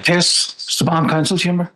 Test Strabane Council Chamber.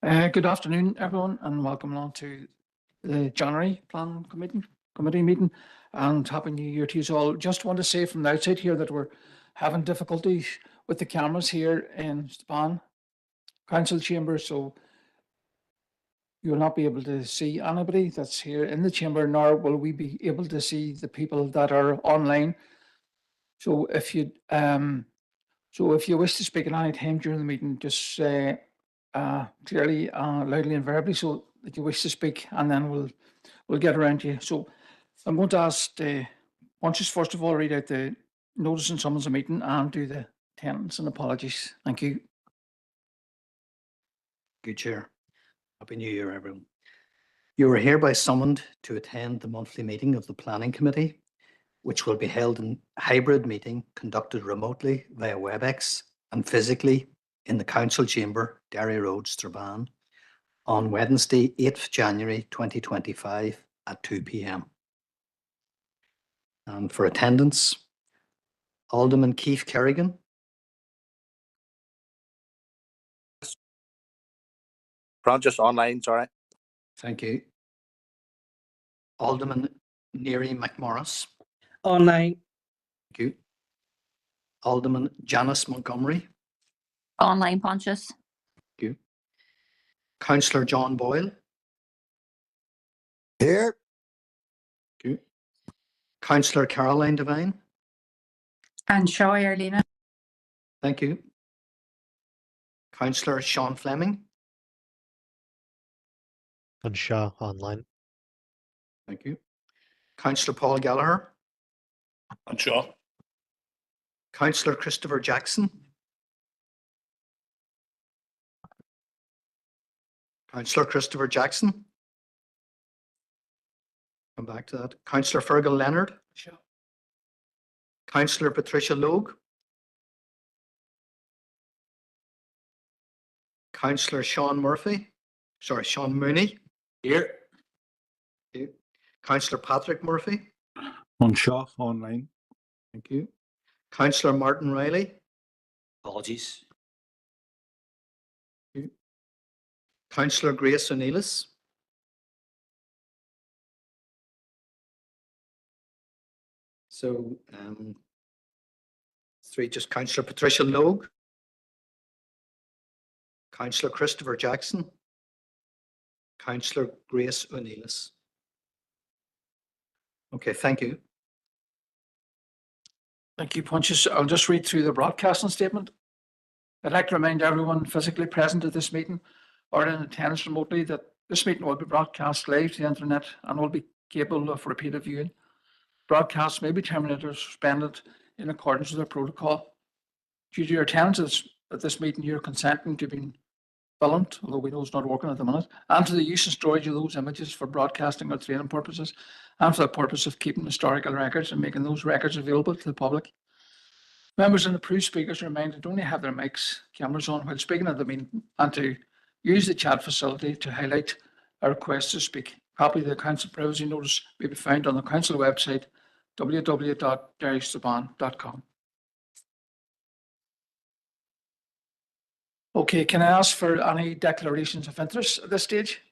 Good afternoon, everyone, and welcome along to the January Plan Committee meeting, and Happy New Year to you all. Just want to say from the outside here that we're having difficulties with the cameras here in Strabane Council Chamber, so you will not be able to see anybody that's here in the chamber, nor will we be able to see the people that are online. So if you wish to speak at any time during the meeting, just say clearly, loudly and verbally, so that you wish to speak, and then we'll get around to you. So I'm going to ask the Pontius first of all read out the notice and summons a meeting and do the attendance and apologies. Thank you. Good Chair. Happy New Year, everyone. You are hereby summoned to attend the monthly meeting of the Planning Committee, which will be held in hybrid meeting conducted remotely via WebEx and physically in the Council Chamber, Derry Road, Strabane, on Wednesday, 8th January 2025 at 2 p.m. And for attendance, Alderman Keith Kerrigan. Just online, sorry. Thank you. Alderman Neary McMorris. Online. Thank you. Alderman Janice Montgomery. Online, Pontius. Thank you. Councillor John Boyle. Here. Thank you. Councillor Caroline Devine. And Shaw Arlena. Thank you. Councillor Sean Fleming. And Shaw online. Thank you. Councillor Paul Gallagher. And Shaw. Councillor Christopher Jackson. Councillor Christopher Jackson. Come back to that. Councillor Fergal Leonard. Sure. Councillor Patricia Logue. Councillor Sean Murphy. Sorry, Sean Mooney. Here. Thank you. Councillor Patrick Murphy. On Shaw online. Thank you. Councillor Martin Riley. Apologies. Thank you. Councillor Grace O'Neillis. So, three, just Councillor Patricia Logue. Councillor Christopher Jackson. Councillor Grace O'Neillis. Okay, thank you. Thank you, Pontius. I'll just read through the broadcasting statement. I'd like to remind everyone physically present at this meeting or in attendance remotely that this meeting will be broadcast live to the internet and will be capable of repeated viewing. Broadcasts may be terminated or suspended in accordance with our protocol. Due to your attendance at this meeting, you're consenting to being filmed, although we know it's not working at the minute, and to the use and storage of those images for broadcasting or training purposes, and for the purpose of keeping historical records and making those records available to the public. Members and approved speakers are reminded to only have their mics, cameras on while speaking at the meeting, and to use the chat facility to highlight a request to speak. A copy of the council privacy notice may be found on the council website, www.derrysaban.com. Okay, can I ask for any declarations of interest at this stage?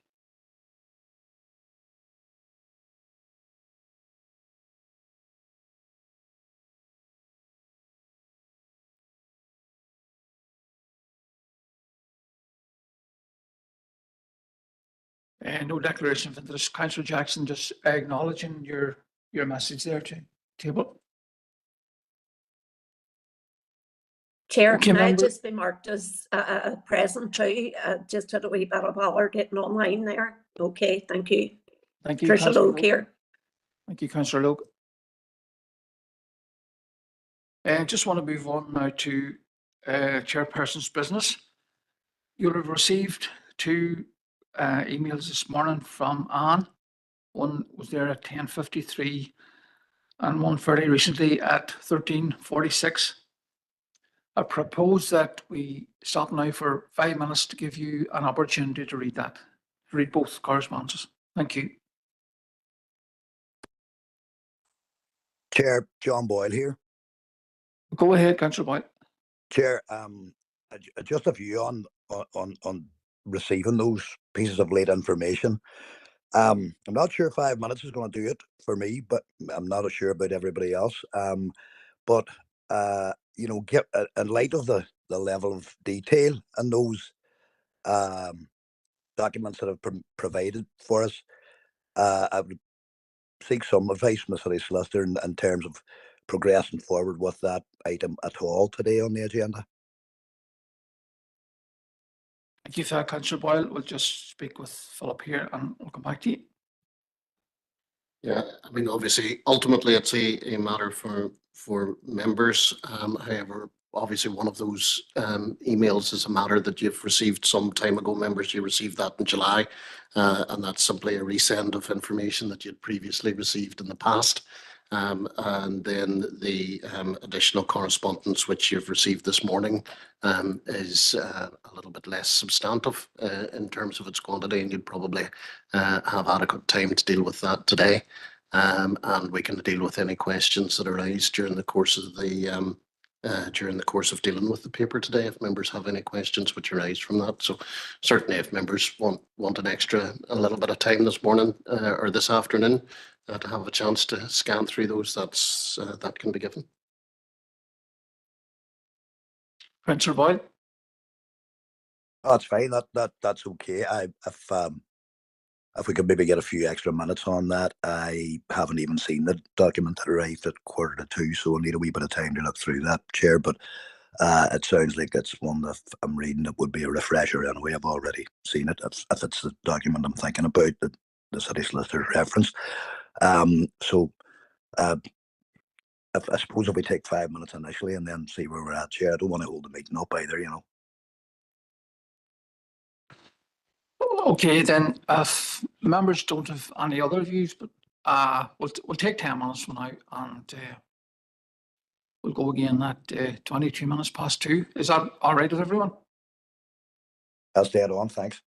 No declaration of interest. Councillor Jackson, just acknowledging your message there to table. Chair, Okay, can I member. just be marked as present too? Just had a wee bit of bother getting online there. Okay, thank you. Thank you, Tricia Councillor Logue Logue. here. Thank you, Councillor Logue. I just want to move on now to chairperson's business. You'll have received two emails this morning from Anne. One was there at 10:53 and one fairly recently at 13:46. I propose that we stop now for 5 minutes to give you an opportunity to read both correspondences. Thank you. Chair, John Boyle here. Go ahead, Councillor Boyle. Chair, just a view on receiving those pieces of late information. I'm not sure 5 minutes is going to do it for me, but I'm not sure about everybody else. But you know, in light of the level of detail and those documents that have provided for us, I would seek some advice from the city solicitor in terms of progressing forward with that item at all today on the agenda. Thank you for that, Councillor Boyle. We'll just speak with Philip here and we'll come back to you. Yeah, I mean, obviously, ultimately, it's a matter for members. However, obviously, one of those emails is a matter that you've received some time ago. Members, you received that in July, and that's simply a resend of information that you'd previously received in the past. And then the additional correspondence which you've received this morning is a little bit less substantive in terms of its quantity, and you'd probably have adequate time to deal with that today. And we can deal with any questions that arise during the course of the dealing with the paper today, if members have any questions which arise from that. So certainly if members want a little bit of time this morning or this afternoon, to have a chance to scan through those, that can be given. Councillor Boyle? That's fine. That's okay. If we could maybe get a few extra minutes on that. I haven't even seen the document that arrived at 1:45, so I need a wee bit of time to look through that, Chair. But it sounds like it's one that if I'm reading it would be a refresher anyway. I've already seen it. If it's the document I'm thinking about, that the city solicitor referenced. So I suppose if we take 5 minutes initially and then see where we're at, Chair. I don't want to hold the meeting up either, you know. Okay, then if members don't have any other views, but we'll take 10 minutes from now and we'll go again at 22 minutes past 2. Is that all right with everyone? That's dead on. Thanks.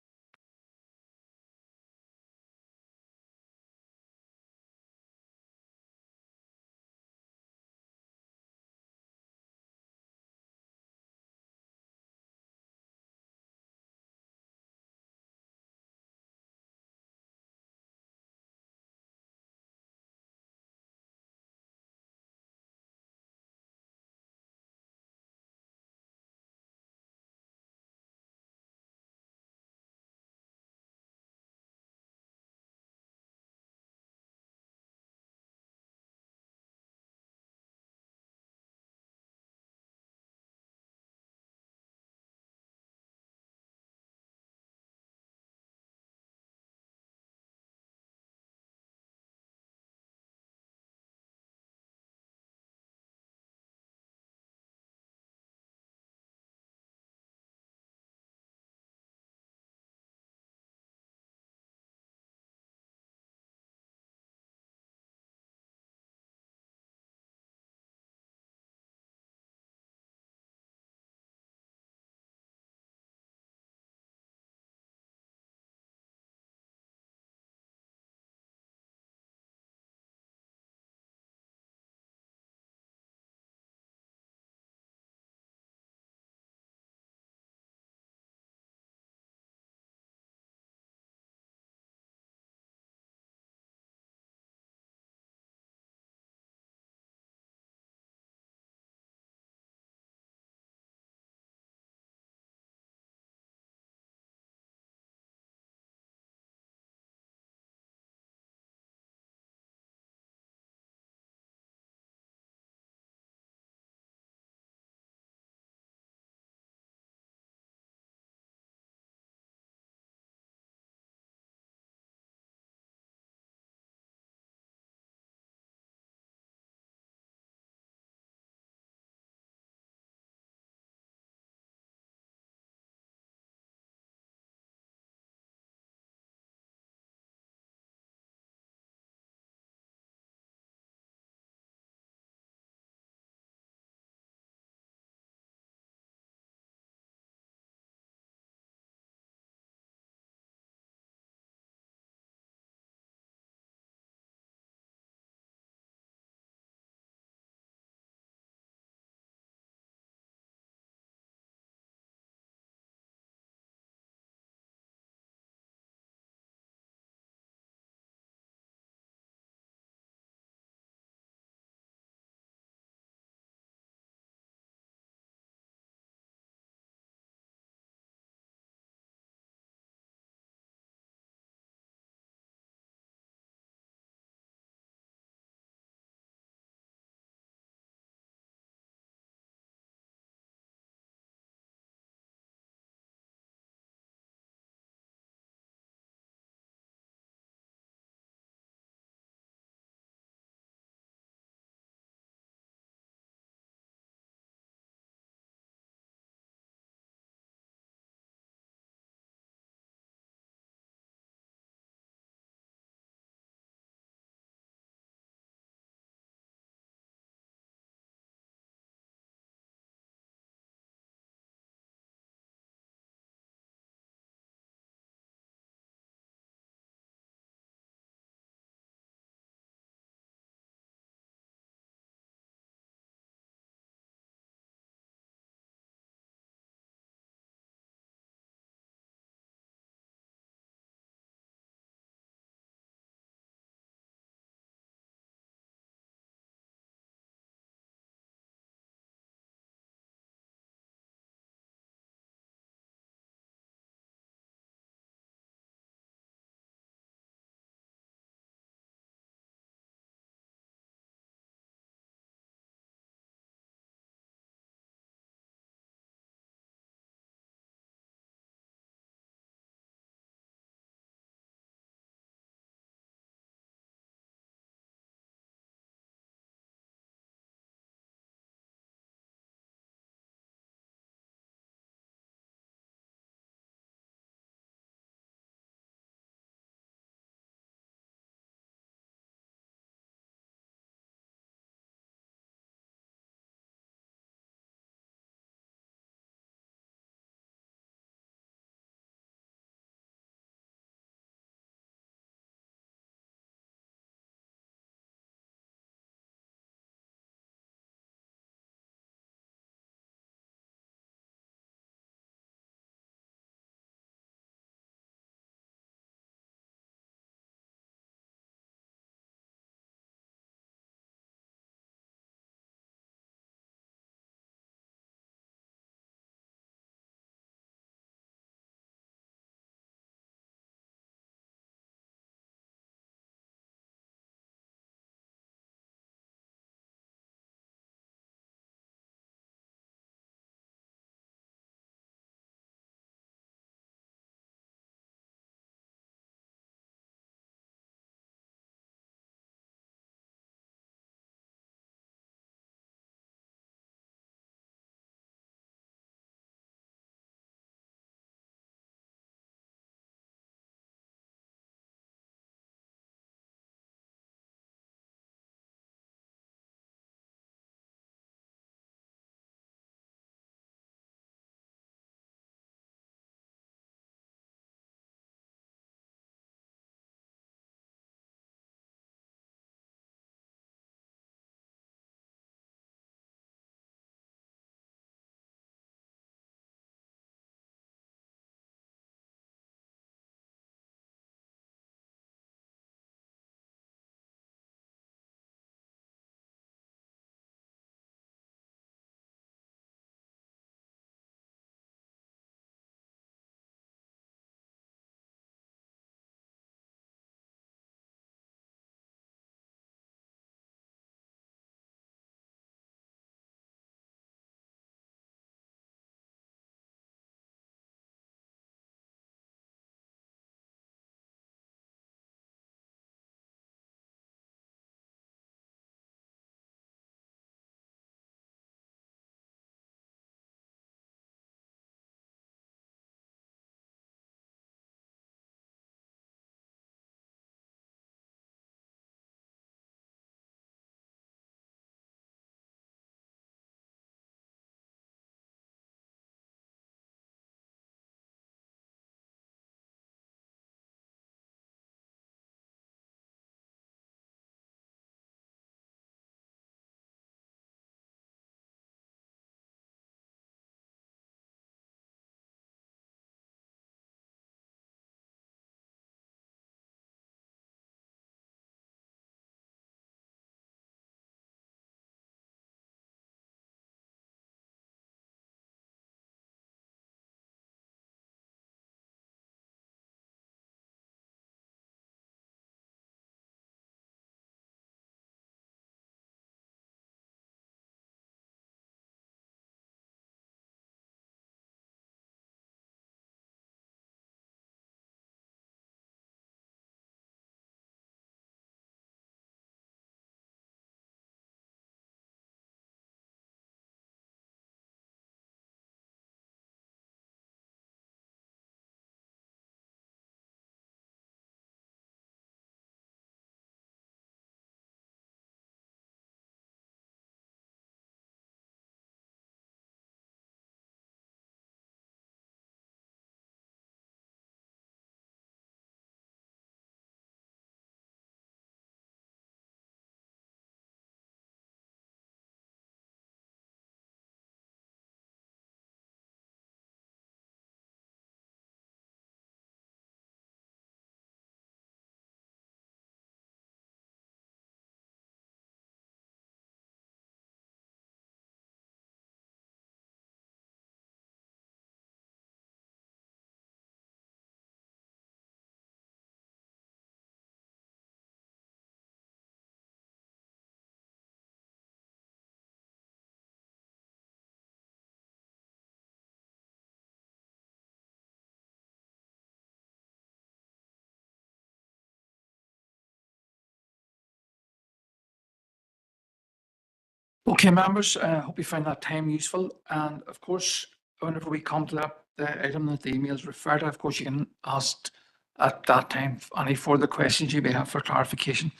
Okay, members, I hope you find that time useful. And of course, whenever we come to that, the item that the emails refer to, of course, you can ask at that time any further questions you may have for clarification,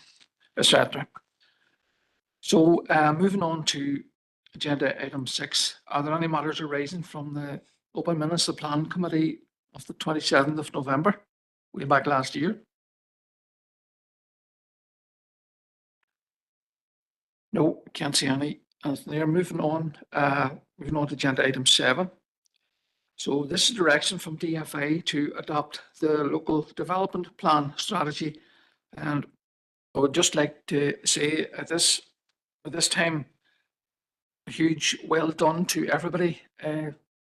etc. So moving on to agenda item 6, are there any matters arising from the open minutes of the Plan Committee of the 27th of November, way back last year? No, can't see any. And there, moving on to agenda item 7. So this is direction from DFA to adopt the local development plan strategy. And I would just like to say at this time, a huge well done to everybody,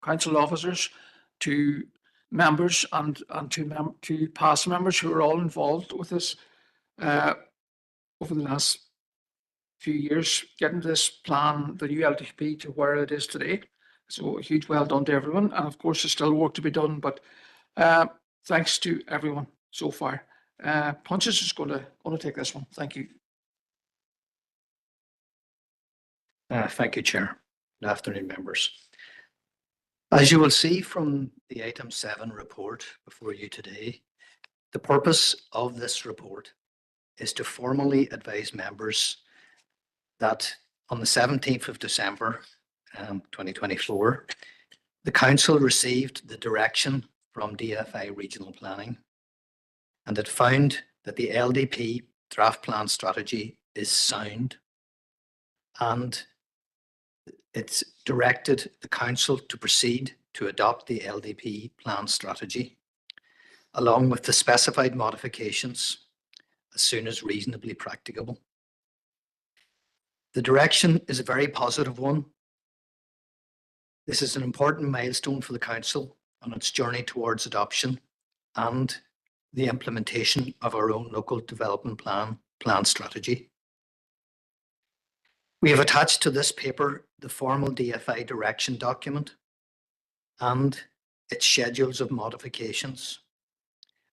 council officers, to members and to past members who are all involved with this over the last few years, getting this plan, the new LDP, to where it is today. So a huge well done to everyone. And of course, there's still work to be done, but thanks to everyone so far. Pontius is going to take this one. Thank you. Thank you, Chair. Good afternoon, members. As you will see from the item 7 report before you today, the purpose of this report is to formally advise members that on the 17th of December 2024, the Council received the direction from DFI Regional Planning, and it found that the LDP draft plan strategy is sound, and it's directed the Council to proceed to adopt the LDP plan strategy, along with the specified modifications as soon as reasonably practicable. The direction is a very positive one. This is an important milestone for the Council on its journey towards adoption and the implementation of our own local development plan strategy. We have attached to this paper the formal DFI direction document and its schedules of modifications,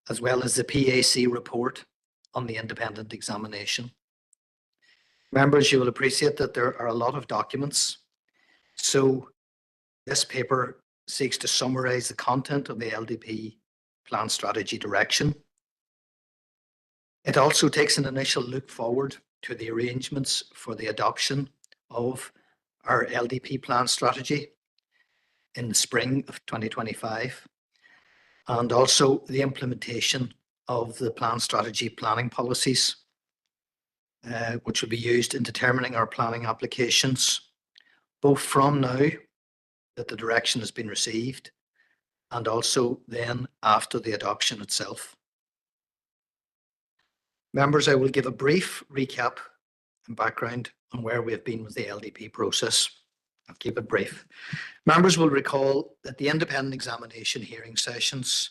as well as the PAC report on the independent examination. Members, you will appreciate that there are a lot of documents, so this paper seeks to summarize the content of the LDP plan strategy direction. It also takes an initial look forward to the arrangements for the adoption of our LDP plan strategy in the spring of 2025, and also the implementation of the plan strategy planning policies, which will be used in determining our planning applications, both from now that the direction has been received and also then after the adoption itself. Members, I will give a brief recap and background on where we have been with the LDP process. I'll keep it brief. Members will recall that the independent examination hearing sessions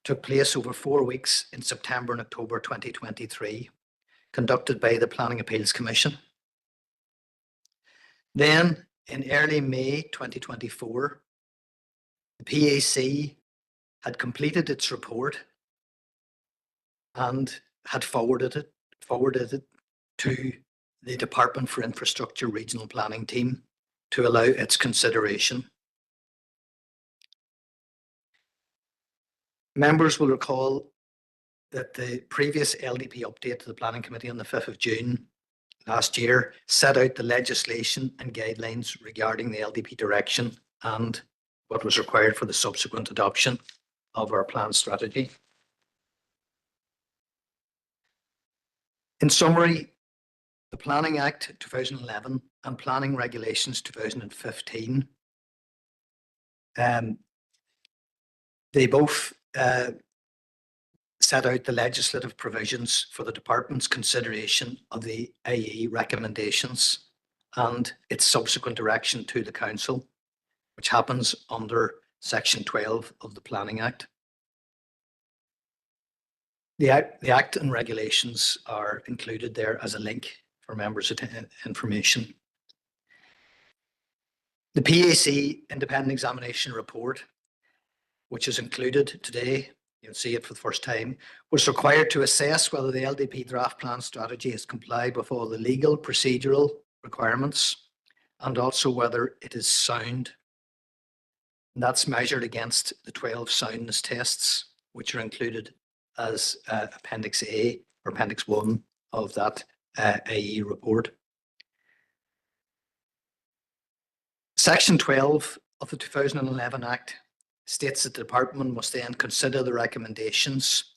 took place over 4 weeks in September and October 2023, conducted by the Planning Appeals Commission. Then, in early May 2024, the PAC had completed its report and had forwarded it to the Department for Infrastructure Regional Planning team to allow its consideration. Members will recall that the previous LDP update to the Planning Committee on the 5th of June last year set out the legislation and guidelines regarding the LDP direction and what was required for the subsequent adoption of our plan strategy. In summary, the Planning Act 2011 and Planning Regulations 2015, they both set out the legislative provisions for the Department's consideration of the IE recommendations and its subsequent direction to the Council, which happens under Section 12 of the Planning Act. The Act and regulations are included there as a link for members' information. The PAC Independent Examination Report, which is included today, you'll see it for the first time, was required to assess whether the LDP draft plan strategy has complied with all the legal procedural requirements and also whether it is sound. And that's measured against the 12 soundness tests, which are included as Appendix A or Appendix 1 of that AE report. Section 12 of the 2011 Act states that the department must then consider the recommendations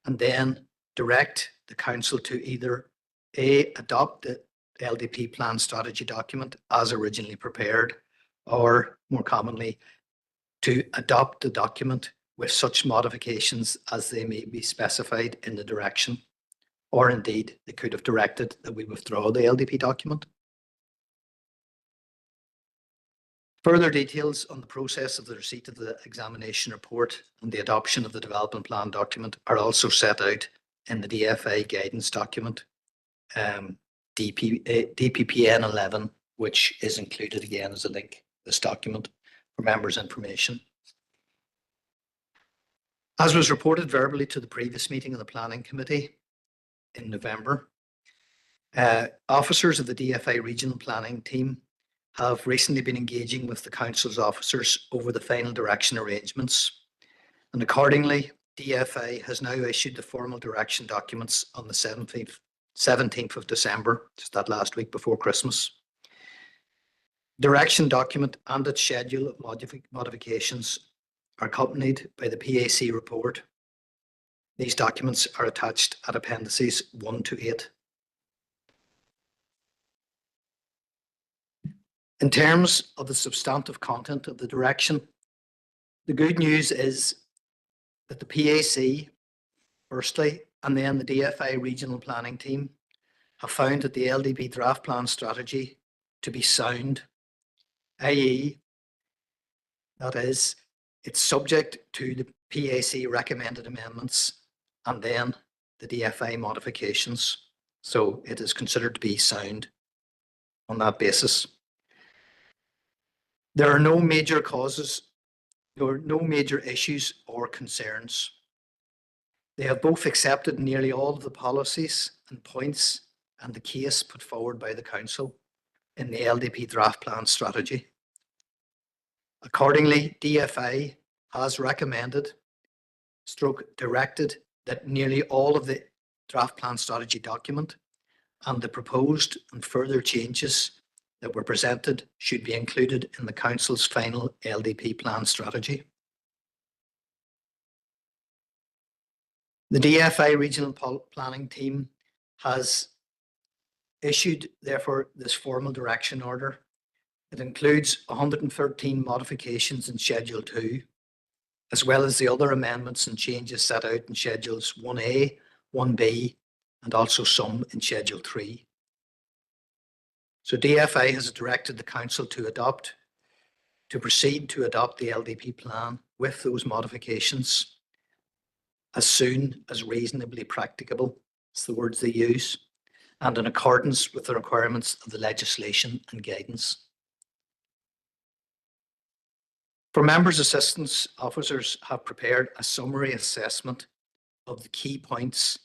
and then direct the council to either A, adopt the LDP plan strategy document as originally prepared, or more commonly, to adopt the document with such modifications as they may be specified in the direction, or indeed they could have directed that we withdraw the LDP document. Further details on the process of the receipt of the examination report and the adoption of the development plan document are also set out in the DFA guidance document, DPPN 11, which is included again as a link, this document, for members' information. As was reported verbally to the previous meeting of the Planning Committee in November, officers of the DFA Regional Planning Team have recently been engaging with the Council's officers over the final direction arrangements, and accordingly, DFA has now issued the formal direction documents on the 17th of December, just that last week before Christmas. Direction document and its schedule of modifications are accompanied by the PAC report. These documents are attached at appendices 1 to 8. In terms of the substantive content of the direction, the good news is that the PAC, firstly, and then the DFA Regional Planning Team have found that the LDP draft plan strategy to be sound, i.e., that is, it's subject to the PAC recommended amendments and then the DFA modifications. So it is considered to be sound on that basis. There are no major causes, there are no major issues or concerns. They have both accepted nearly all of the policies and points and the case put forward by the Council in the LDP draft plan strategy. Accordingly, DFA has recommended, directed that nearly all of the draft plan strategy document and the proposed and further changes that were presented should be included in the Council's final LDP plan strategy. The DFA Regional Planning Team has issued, therefore, this formal direction order. It includes 113 modifications in Schedule 2, as well as the other amendments and changes set out in Schedules 1A, 1B, and also some in Schedule 3. So DFA has directed the Council to proceed to adopt the LDP plan with those modifications as soon as reasonably practicable. It's the words they use, and in accordance with the requirements of the legislation and guidance. For members' assistance, officers have prepared a summary assessment of the key points,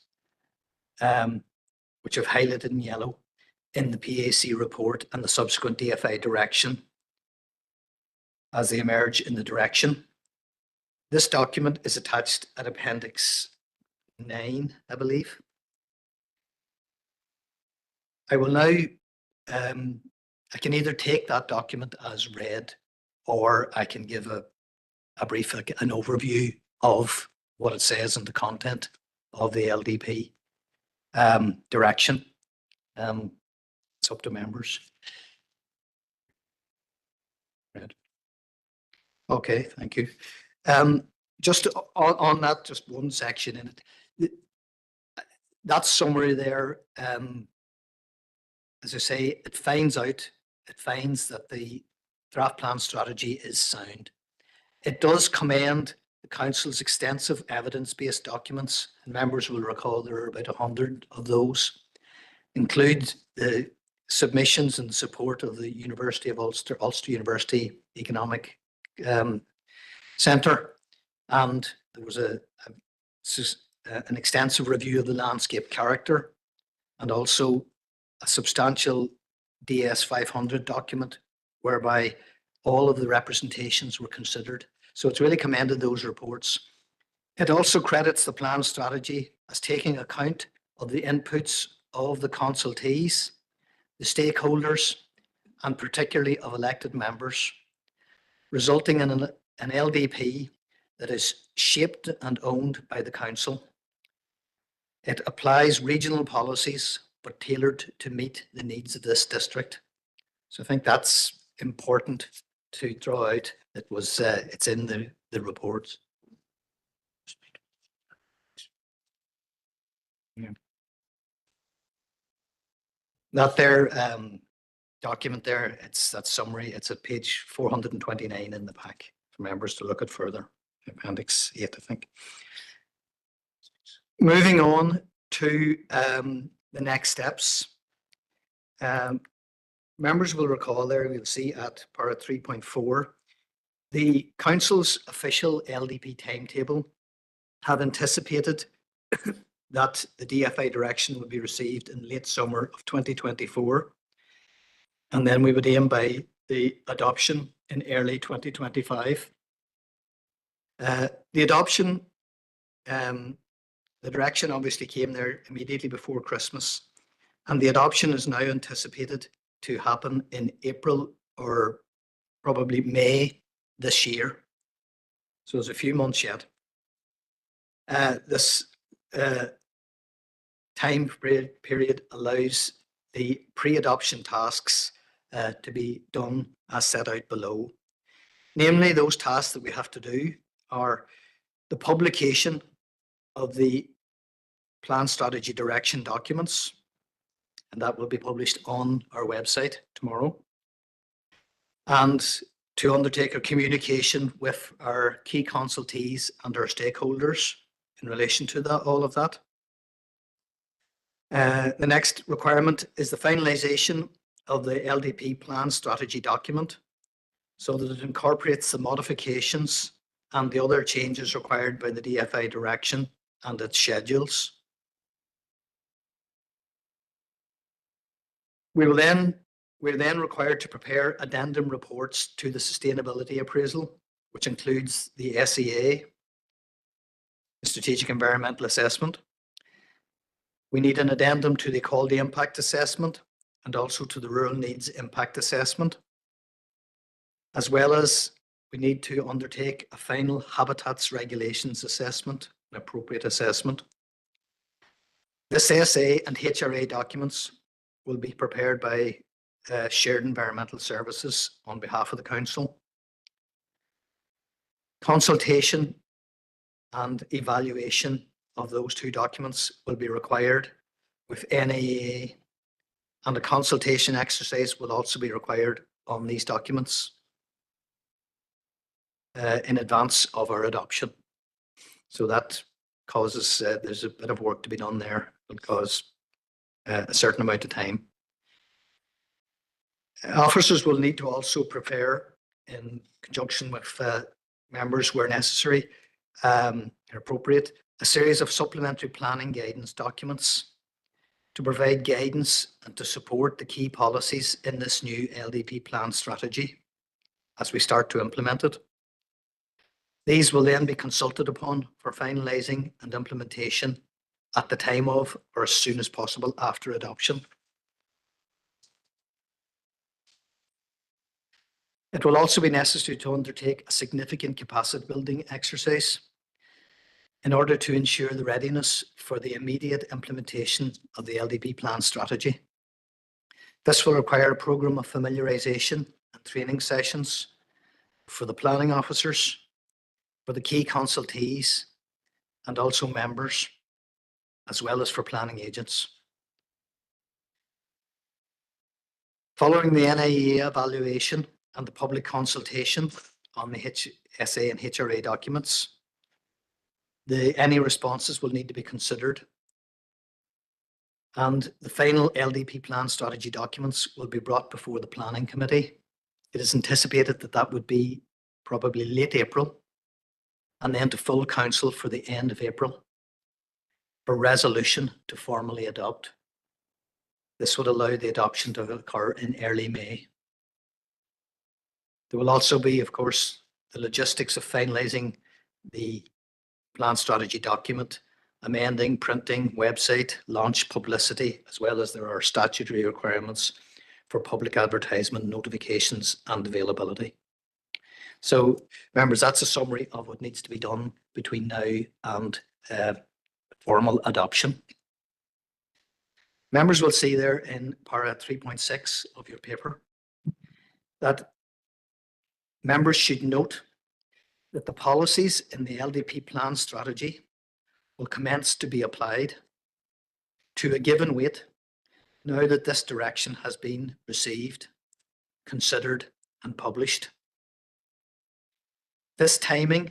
which I've highlighted in yellow, in the PAC report and the subsequent DFA direction as they emerge in the direction. This document is attached at Appendix 9, I believe. I will now, I can either take that document as read, or I can give a brief, an overview of what it says and the content of the LDP direction. It's up to members. Right. Okay, thank you. Just on that, just one section in it. That summary there, as I say, it finds that the draft plan strategy is sound. It does commend the Council's extensive evidence-based documents, and members will recall there are about 100 of those, include the submissions and support of the University of Ulster University Economic Centre, and there was an extensive review of the landscape character, and also a substantial DS 500 document whereby all of the representations were considered. So it's really commended those reports. It also credits the plan strategy as taking account of the inputs of the consultees, the stakeholders, and particularly of elected members, resulting in an LDP that is shaped and owned by the council. It applies regional policies, but tailored to meet the needs of this district. So I think that's important to draw out. It's in the reports. Yeah. That there document there, it's that summary, it's at page 429 in the pack for members to look at further. Appendix 8, I think. Moving on to the next steps. Members will recall there, we'll see at para 3.4, the council's official LDP timetable had anticipated that the DFA direction would be received in late summer of 2024. And then we would aim by the adoption in early 2025. The adoption, the direction obviously came there immediately before Christmas, and the adoption is now anticipated to happen in April or probably May this year. So there's a few months yet. This time period allows the pre-adoption tasks to be done as set out below. Namely, those tasks that we have to do are the publication of the plan strategy direction documents, and that will be published on our website tomorrow. And to undertake a communication with our key consultees and our stakeholders in relation to that, all of that. The next requirement is the finalization of the LDP plan strategy document so that it incorporates the modifications and the other changes required by the DFA direction and its schedules. We're then required to prepare addendum reports to the sustainability appraisal, which includes the SEA, the Strategic Environmental Assessment. We need an addendum to the Quality Impact Assessment and also to the Rural Needs Impact Assessment, as well as we need to undertake a final Habitats Regulations Assessment, an appropriate assessment. This SA and HRA documents will be prepared by Shared Environmental Services on behalf of the Council. Consultation and evaluation of those two documents will be required with NAA, and a consultation exercise will also be required on these documents in advance of our adoption. So that causes, there's a bit of work to be done there. It'll cause a certain amount of time. Officers will need to also prepare in conjunction with members where necessary and appropriate, a series of supplementary planning guidance documents to provide guidance and to support the key policies in this new LDP plan strategy as we start to implement it. These will then be consulted upon for finalising and implementation at the time of or as soon as possible after adoption. It will also be necessary to undertake a significant capacity building exercise in order to ensure the readiness for the immediate implementation of the LDP plan strategy. This will require a programme of familiarisation and training sessions for the planning officers, for the key consultees, and also members, as well as for planning agents. Following the NIA evaluation and the public consultation on the SA and HRA documents, any responses will need to be considered, and the final LDP plan strategy documents will be brought before the planning committee. It is anticipated that that would be probably late April, and then to full council for the end of April for resolution to formally adopt This would allow the adoption to occur in early May. There will also be, of course, the logistics of finalising the plan strategy document, amending, printing, website, launch, publicity, as well as there are statutory requirements for public advertisement, notifications and availability. So members, that's a summary of what needs to be done between now and formal adoption. Members will see there in para 3.6 of your paper that members should note that the policies in the LDP plan strategy will commence to be applied to a given weight now that this direction has been received, considered and published. This timing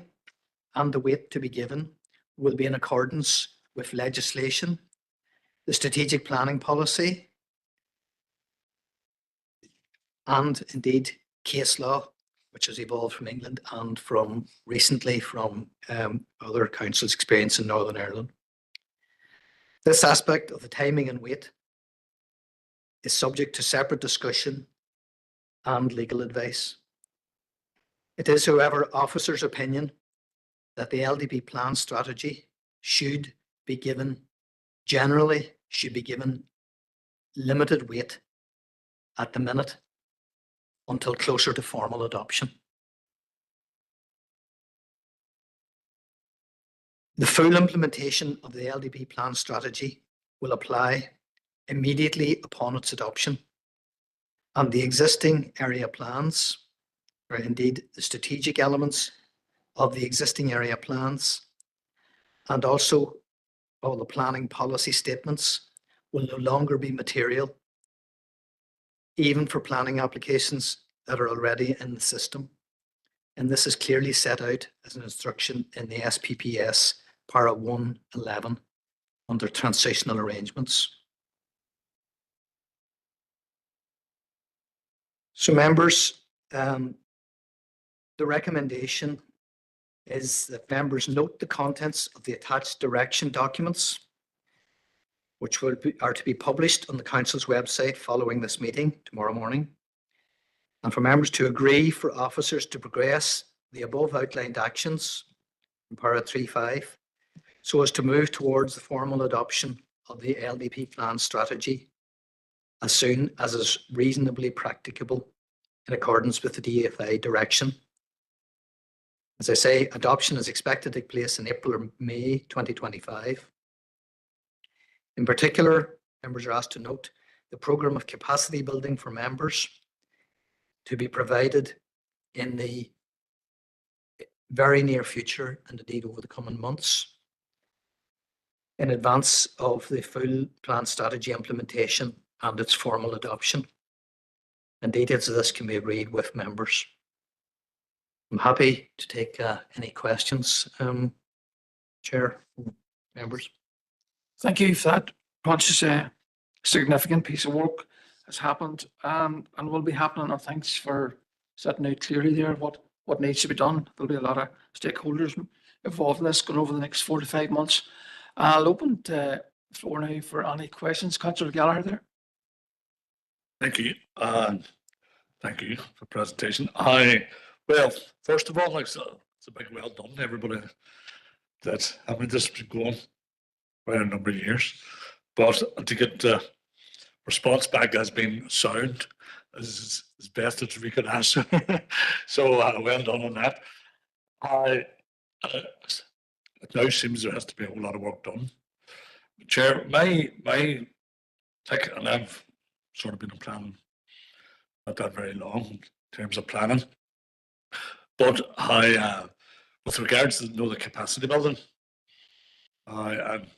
and the weight to be given will be in accordance with legislation, the strategic planning policy, and indeed case law, which has evolved from England and from recently from other councils' experience in Northern Ireland. This aspect of the timing and weight is subject to separate discussion and legal advice. It is, however, officers' opinion that the LDP plan strategy should be given limited weight at the minute until closer to formal adoption. The full implementation of the LDP plan strategy will apply immediately upon its adoption, and the existing area plans, or indeed the strategic elements of the existing area plans, and also all the planning policy statements will no longer be material, even for planning applications that are already in the system. And this is clearly set out as an instruction in the SPPS para 111 under transitional arrangements. So members, the recommendation is that members note the contents of the attached direction documents, which are to be published on the Council's website following this meeting tomorrow morning, and for members to agree for officers to progress the above outlined actions in para 3.5 so as to move towards the formal adoption of the LDP plan strategy as soon as is reasonably practicable in accordance with the DFI direction. As I say, adoption is expected to take place in April or May 2025. In particular, members are asked to note the programme of capacity building for members to be provided in the very near future and indeed over the coming months in advance of the full plan strategy implementation and its formal adoption. And details of this can be agreed with members. I'm happy to take any questions, Chair, members. Thank you for that. Conscious a significant piece of work has happened and will be happening. And thanks for setting out clearly there what needs to be done. There'll be a lot of stakeholders involved in this going over the next 4 to 5 months. I'll open the floor now for any questions. Councillor Gallagher there. Thank you. Thank you for the presentation. Well, first of all, it's a big well done to everybody that this has been going for a number of years. But to get the response back has been sound as best as we could ask. So well done on that. It now seems there has to be a whole lot of work done. Chair, my and I've sort of been planning not that very long in terms of planning. But with regards to the capacity building, I've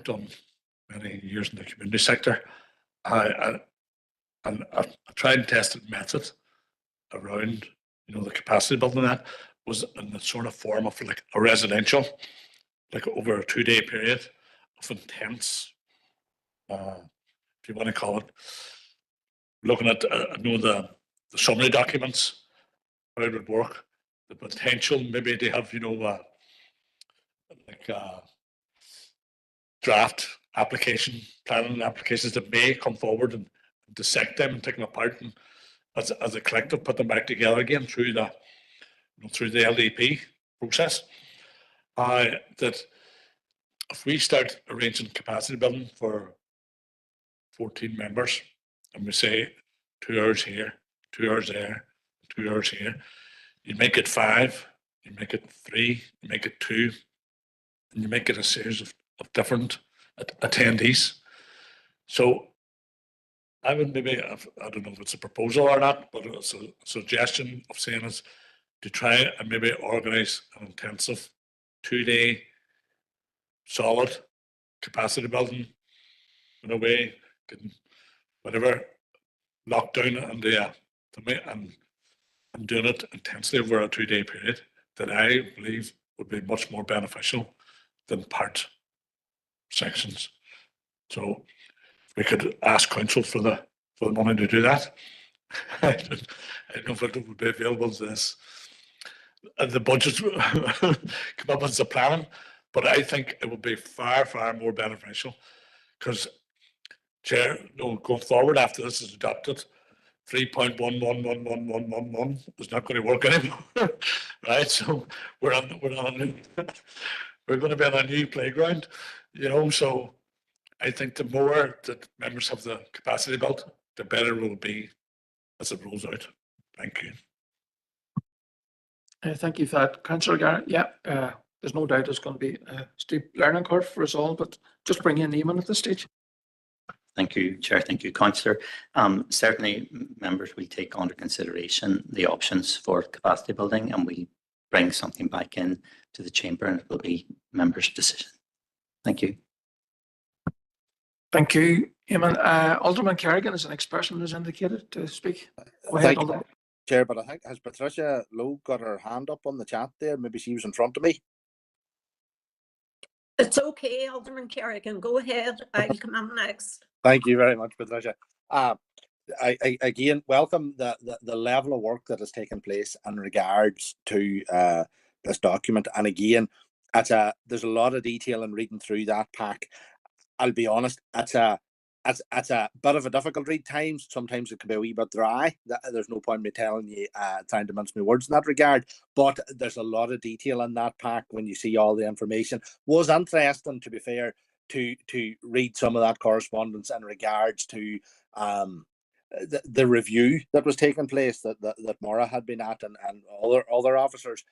done many years in the community sector. I tried and tested method around the capacity building. That was in the sort of form of like a residential, like over a 2-day period of intense, if you want to call it, looking at the summary documents, how it would work, the potential maybe they have like draft planning applications that may come forward and dissect them and take them apart and as a collective put them back together again through the LDP process. That if we start arranging capacity building for 14 members and we say 2 hours here, 2 hours there, 2 hours here, you make it 5, you make it 3, you make it 2, and you make it a series of different attendees. So I would maybe, I don't know if it's a proposal or not, but it's a suggestion of saying is to try and maybe organise an intensive 2-day solid capacity building in a way, getting whatever locked down and doing it intensely over a 2-day period that I believe would be much more beneficial than part sections. So we could ask council for the money to do that. I don't know if it would be available to this. The budget come up as the planning, but I think it would be far, far more beneficial because Chair, going forward after this is adopted, 3.111111 is not going to work anymore, right? So we're on a new, we're going to be on a new playground, So I think the more that members have the capacity built, the better it will be as it rolls out. Thank you. Thank you for that, Councillor Garrett. Yeah, there's no doubt it's going to be a steep learning curve for us all, but just bring in Eamon at this stage. Thank you, Chair. Thank you, Councillor. Certainly, members will take under consideration the options for capacity building, and we bring something back in to the chamber, and it will be members' decision. Thank you. Thank you, Eamon. Alderman Kerrigan is the next person who's indicated to speak. Go ahead, Thank you, Alderman. Chair, but I think, has Patricia Lowe got her hand up on the chat there? Maybe she was in front of me. It's okay, Alderman Kerrigan, go ahead. I'll come in next. Thank you very much, Patricia. I again welcome the level of work that has taken place in regards to this document. And again, there's a lot of detail in reading through that pack. I'll be honest, it's a bit of a difficult read times. Sometimes it can be a wee bit dry. There's no point in me telling you, trying to mince my words in that regard. But there's a lot of detail in that pack when you see all the information. Was interesting, to be fair, to read some of that correspondence in regards to the review that was taking place that Maura had been at and other officers,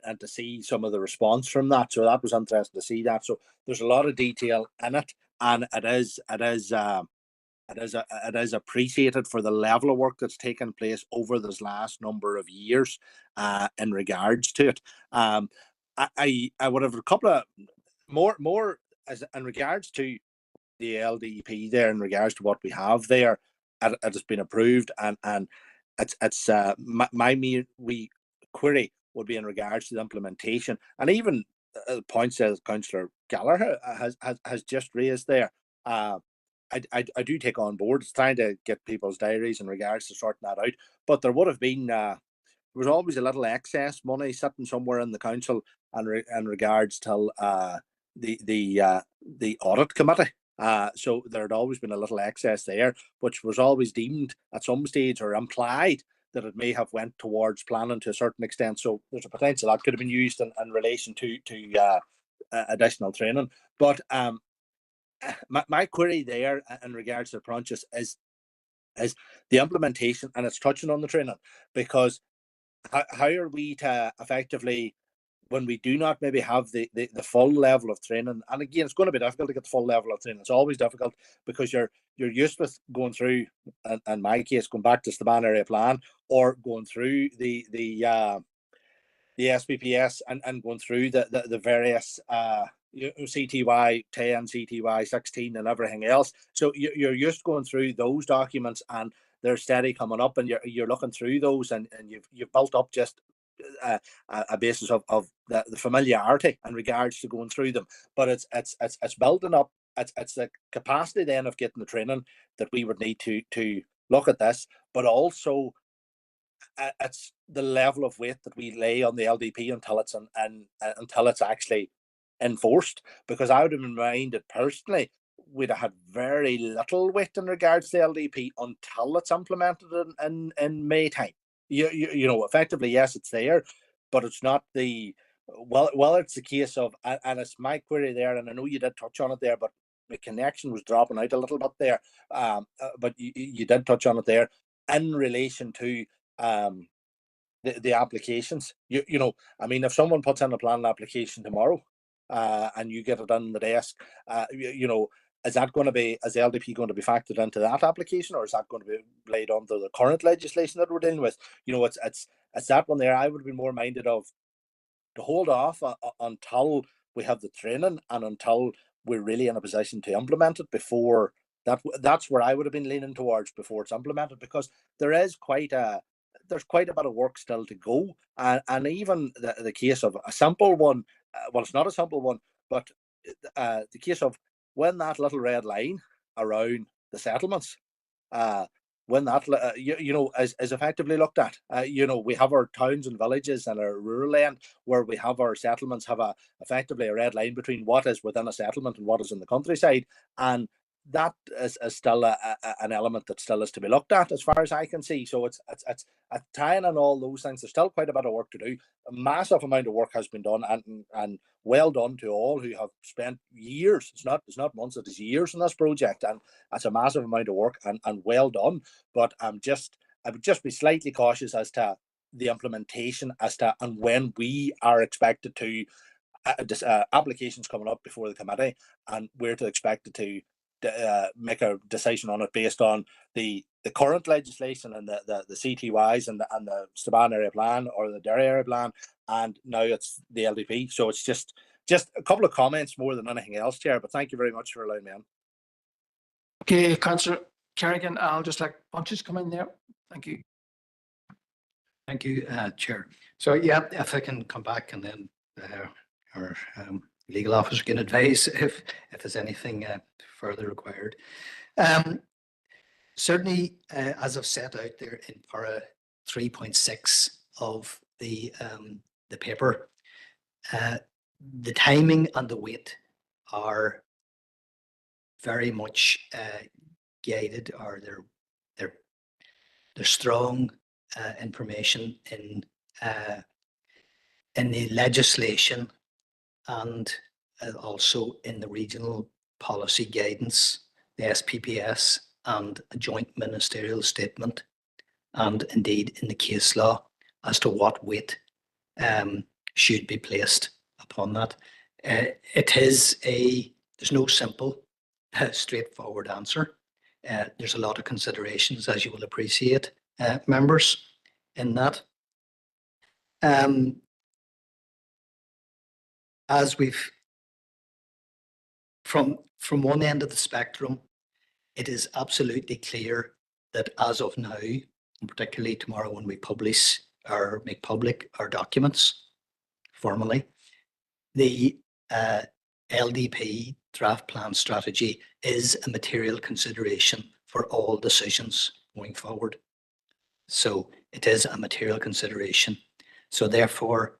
and to see some of the response from that. So that was interesting to see that. So there's a lot of detail in it, and it is appreciated for the level of work that's taken place over this last number of years in regards to it. I would have a couple of more as in regards to the LDP there, in regards to what we have there. It has been approved, and it's my wee query would be in regards to the implementation, and even points as Councillor Gallagher has just raised there. I do take on board. It's trying to get people's diaries in regards to sorting that out, but there would have been there was always a little excess money sitting somewhere in the council in regards to the audit committee. So there had always been a little excess there, which was always deemed at some stage or implied that it may have went towards planning to a certain extent. So there's a potential that could have been used in relation to additional training. But my query there in regards to the Prontius is the implementation, and it's touching on the training, because how are we to effectively, when we do not maybe have the full level of training, and again, it's going to be difficult to get the full level of training. It's always difficult because you're used with going through, in my case, going back to the Staban area plan, or going through the SPPS and going through the various CTY 10, CTY 16, and everything else. So you're used going through those documents, and they're steady coming up, and you're looking through those, and you've built up just a basis of the familiarity in regards to going through them. But it's building up. It's the capacity then of getting the training that we would need to look at this, but also it's the level of weight that we lay on the LDP until it's actually enforced. Because I would have been minded personally we'd have had very little weight in regards to LDP until it's implemented in May time. You know, effectively, yes, it's there, but it's not the, well, it's the case of, and it's my query there, and I know you did touch on it there, but the connection was dropping out a little bit there. But you did touch on it there in relation to the applications. You know, I mean, if someone puts in a planning application tomorrow, and you get it on the desk, you know, is that going to be, is the LDP going to be factored into that application, or is that going to be laid onto the current legislation that we're dealing with? You know, it's that one there. I would be more minded of to hold off until we have the training and until we're really in a position to implement it before that's where I would have been leaning towards before it's implemented, because there's quite a bit of work still to go, and even the case of a simple one, well, it's not a simple one, but the case of when that little red line around the settlements, when that you know is effectively looked at, you know, we have our towns and villages and our rural end where we have our settlements have effectively a red line between what is within a settlement and what is in the countryside, and that is still an element that still is to be looked at as far as I can see. So it's tying in all those things. There's still quite a bit of work to do. A massive amount of work has been done, and well done to all who have spent years. It's not months, it is years in this project, and that's a massive amount of work, and well done. But I would just be slightly cautious as to the implementation, as to and when we are expected to applications coming up before the committee, and we're to expected to make a decision on it based on the current legislation and the CTYs and the Staban area plan or the Derry area plan, and now it's the LDP. So it's just a couple of comments more than anything else, Chair, but thank you very much for allowing me in. Okay, Councillor Kerrigan, I'll just let Bunches come in there. Thank you. Thank you, Chair. So yeah, if I can come back, and then our legal officer can advise if there's anything further required. Certainly, as I've set out there in para 3.6 of the paper, the timing and the weight are very much guided, or they're strong information in the legislation, and also in the regional policy guidance, the SPPS, and a joint ministerial statement, and indeed in the case law as to what weight should be placed upon that. There's no simple, straightforward answer. There's a lot of considerations, as you will appreciate, members, in that. As we've, from one end of the spectrum, it is absolutely clear that as of now, and particularly tomorrow when we publish or make public our documents formally, the LDP draft plan strategy is a material consideration for all decisions going forward. So it is a material consideration. So therefore,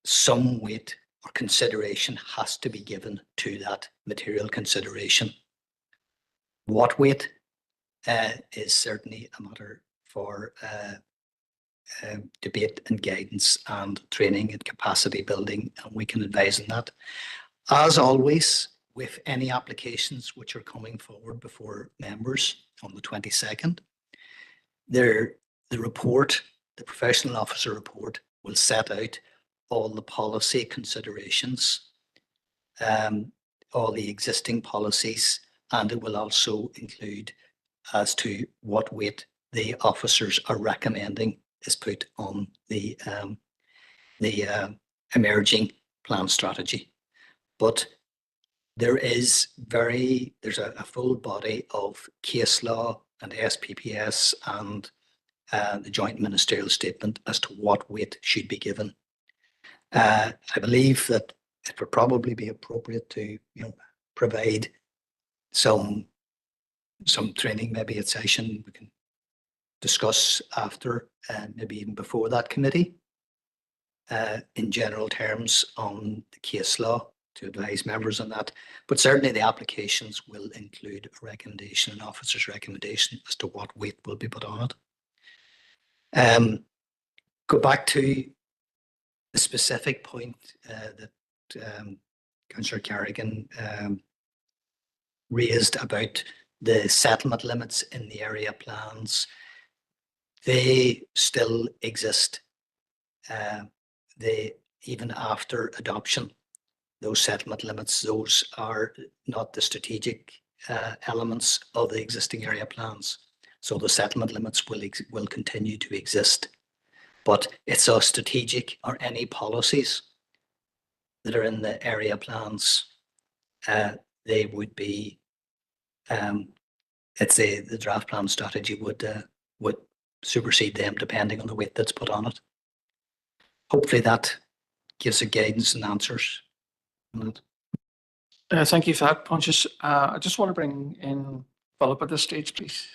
some weight or consideration has to be given to that material consideration. What weight is certainly a matter for debate and guidance and training and capacity building, and we can advise on that. As always, with any applications which are coming forward before members on the 22nd, the report, the professional officer report, will set out all the policy considerations, all the existing policies, and it will also include as to what weight the officers are recommending is put on the emerging plan strategy. But there's a full body of case law and SPPS and the joint ministerial statement as to what weight should be given. I believe that it would probably be appropriate to provide some training, maybe a session we can discuss after, maybe even before that committee, in general terms on the case law to advise members on that. But certainly the applications will include a recommendation, an officer's recommendation as to what weight will be put on it. Go back to the specific point that Councillor Carrigan raised about the settlement limits in the area plans. They still exist. Even after adoption, those settlement limits, those are not the strategic elements of the existing area plans. So the settlement limits will continue to exist. But it's our strategic or any policies that are in the area plans, they would be, let's say the draft plan strategy would supersede them depending on the weight that's put on it. Hopefully that gives a guidance and answers on that. Thank you for that, Pontius. I just want to bring in Philip at this stage, please.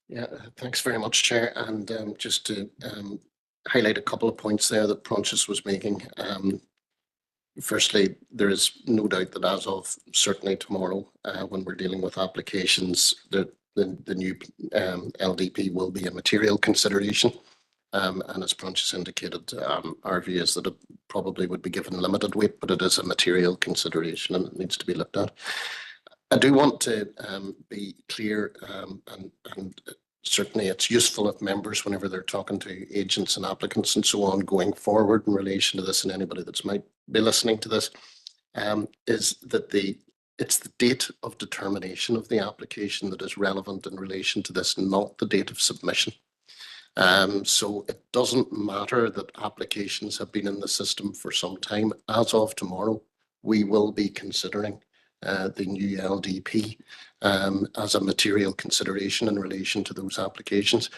Yeah, thanks very much, Chair. And just to highlight a couple of points there that Pontius was making. Firstly, there is no doubt that as of certainly tomorrow, when we're dealing with applications, the new LDP will be a material consideration. And as Pontius indicated, our view is that it probably would be given limited weight, but it is a material consideration and it needs to be looked at. I do want to be clear, and certainly it's useful if members, whenever they're talking to agents and applicants and so on going forward in relation to this, and anybody that might be listening to this, is that it's the date of determination of the application that is relevant in relation to this, not the date of submission. So it doesn't matter that applications have been in the system for some time. As of tomorrow, we will be considering the new LDP as a material consideration in relation to those applications.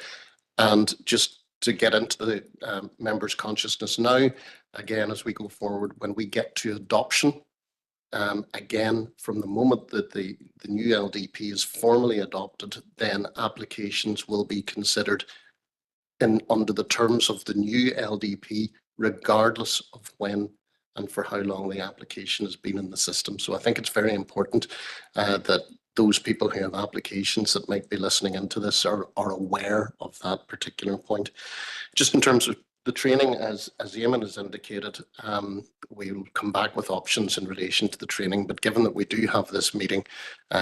And just to get into the members' consciousness now, again, as we go forward, when we get to adoption, again, from the moment that the new LDP is formally adopted, then applications will be considered under the terms of the new LDP, regardless of when and for how long the application has been in the system. So I think it's very important that those people who have applications that might be listening into this are aware of that particular point. Just in terms of the training, as Eamon has indicated, we'll come back with options in relation to the training, but given that we do have this meeting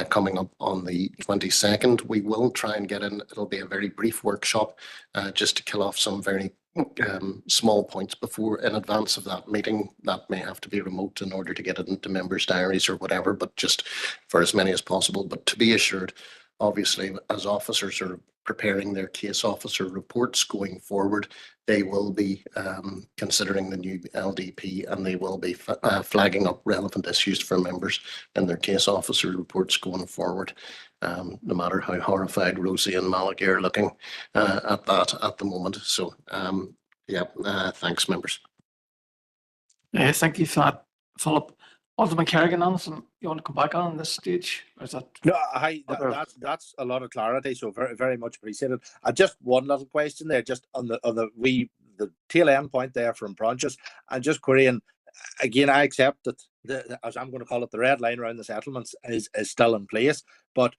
coming up on the 22nd, we will try and get in, it'll be a very brief workshop just to kill off some very small points before, in advance of that meeting. That may have to be remote in order to get it into members' diaries or whatever, but just for as many as possible. But to be assured, obviously, as officers are preparing their case officer reports going forward, they will be considering the new LDP, and they will be flagging up relevant issues for members in their case officer reports going forward, no matter how horrified Rosie and Malachy are looking at that at the moment. So, thanks, members. Thank you for that, Philip. Alderman Kerrigan, anything you want to come back on this stage? Or is that No, that's a lot of clarity, so very, very much appreciated. Just one little question there, just on the tail end point there from Pontius, and just querying again. I accept that as I'm going to call it, the red line around the settlements is still in place, but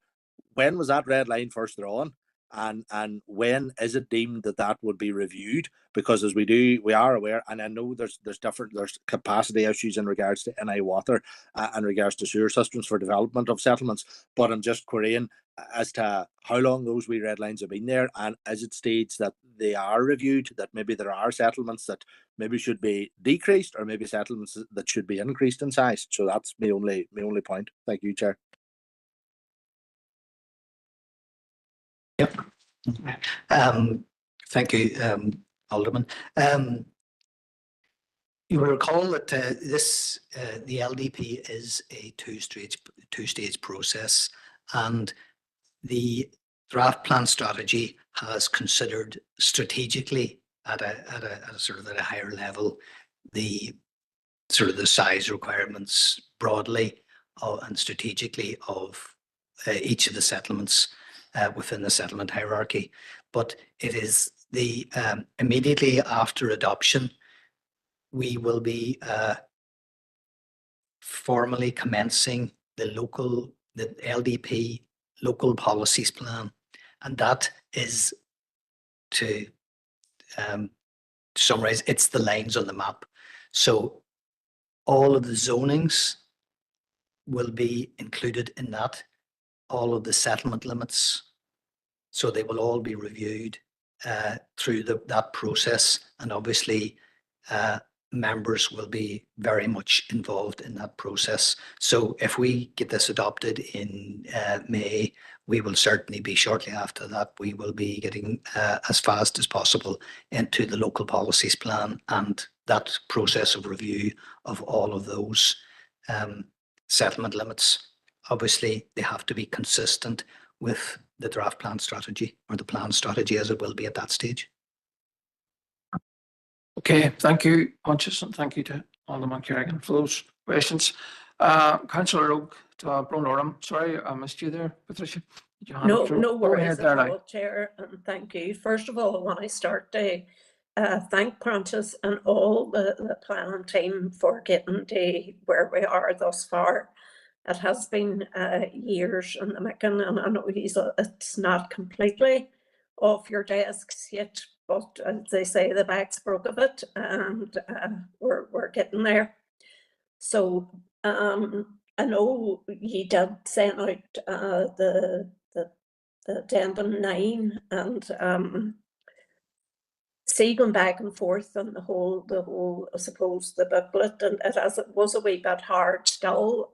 when was that red line first drawn? And when is it deemed that would be reviewed? Because as we are aware, and I know there's capacity issues in regards to NI water and regards to sewer systems for development of settlements. But I'm just querying as to how long those wee red lines have been there, and is it states that they are reviewed, that maybe there are settlements that maybe should be decreased, or maybe settlements that should be increased in size. So that's my only point. Thank you, Chair. Yep. Thank you, Alderman. You will recall that the LDP is a two-stage process, and the draft plan strategy has considered strategically at a sort of at a higher level the size requirements broadly and strategically of each of the settlements within the settlement hierarchy. But it is the immediately after adoption, we will be formally commencing the LDP local policies plan. And that is, to summarize, it's the lines on the map. So all of the zonings will be included in that, all of the settlement limits. So they will all be reviewed through that process. And obviously, members will be very much involved in that process. So if we get this adopted in May, we will certainly be shortly after that, we will be getting as fast as possible into the local policies plan and that process of review of all of those settlement limits. Obviously, they have to be consistent with the draft plan strategy, or the plan strategy as it will be at that stage. Okay, thank you, Pontius, and thank you to Alderman Kerrigan for those questions. Councillor Rogue, Bronorum, sorry, I missed you there, Patricia. Did you hand No, it through? no Go worries ahead there at now. all, Chair, and thank you. First of all, when I start to thank Pontius and all the planning team for getting to where we are thus far. It has been years in the making, and I know it's not completely off your desks yet, but as they say, the back's broke of it, and we're getting there. So I know you did send out the addendum 9, and see, going back and forth and the whole, I suppose, the booklet, and it was a wee bit hard still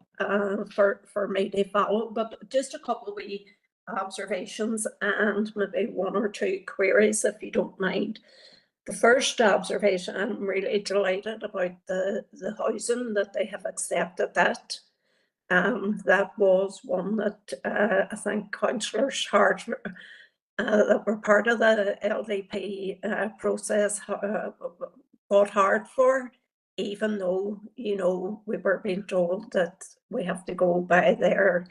for me to follow, but just a couple of wee observations and maybe one or two queries, if you don't mind. The first observation, I'm really delighted about the housing, that they have accepted that. That was one that I think councillors Hart that were part of the LDP process fought hard for, even though, you know, we were being told that we have to go by their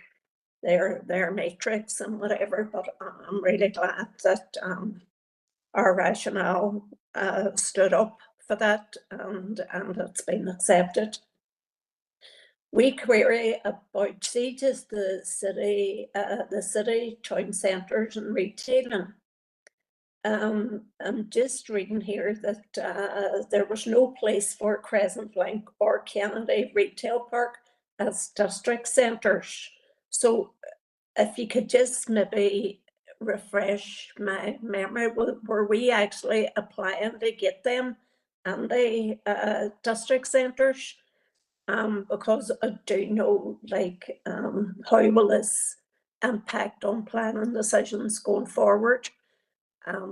matrix and whatever. But I'm really glad that our rationale stood up for that, and it's been accepted. We query about, see, just the city town centres and retailing. I'm just reading here that there was no place for Crescent Link or Kennedy Retail Park as district centres. So if you could just maybe refresh my memory, were we actually applying to get them and the district centres? Because I do know, like, how will this impact on planning decisions going forward?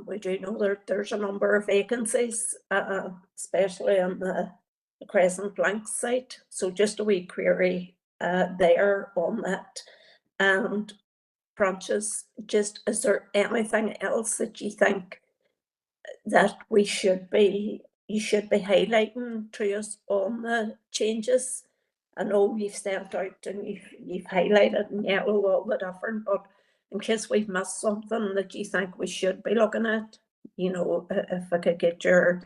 We do know there's a number of vacancies, especially on the Crescent Blank site. So just a wee query there on that. And Branches, just, is there anything else that you think that you should be highlighting to us on the changes? I know you've sent out and you've highlighted in yellow all the different, but in case we've missed something that you think we should be looking at, you know, if I could get your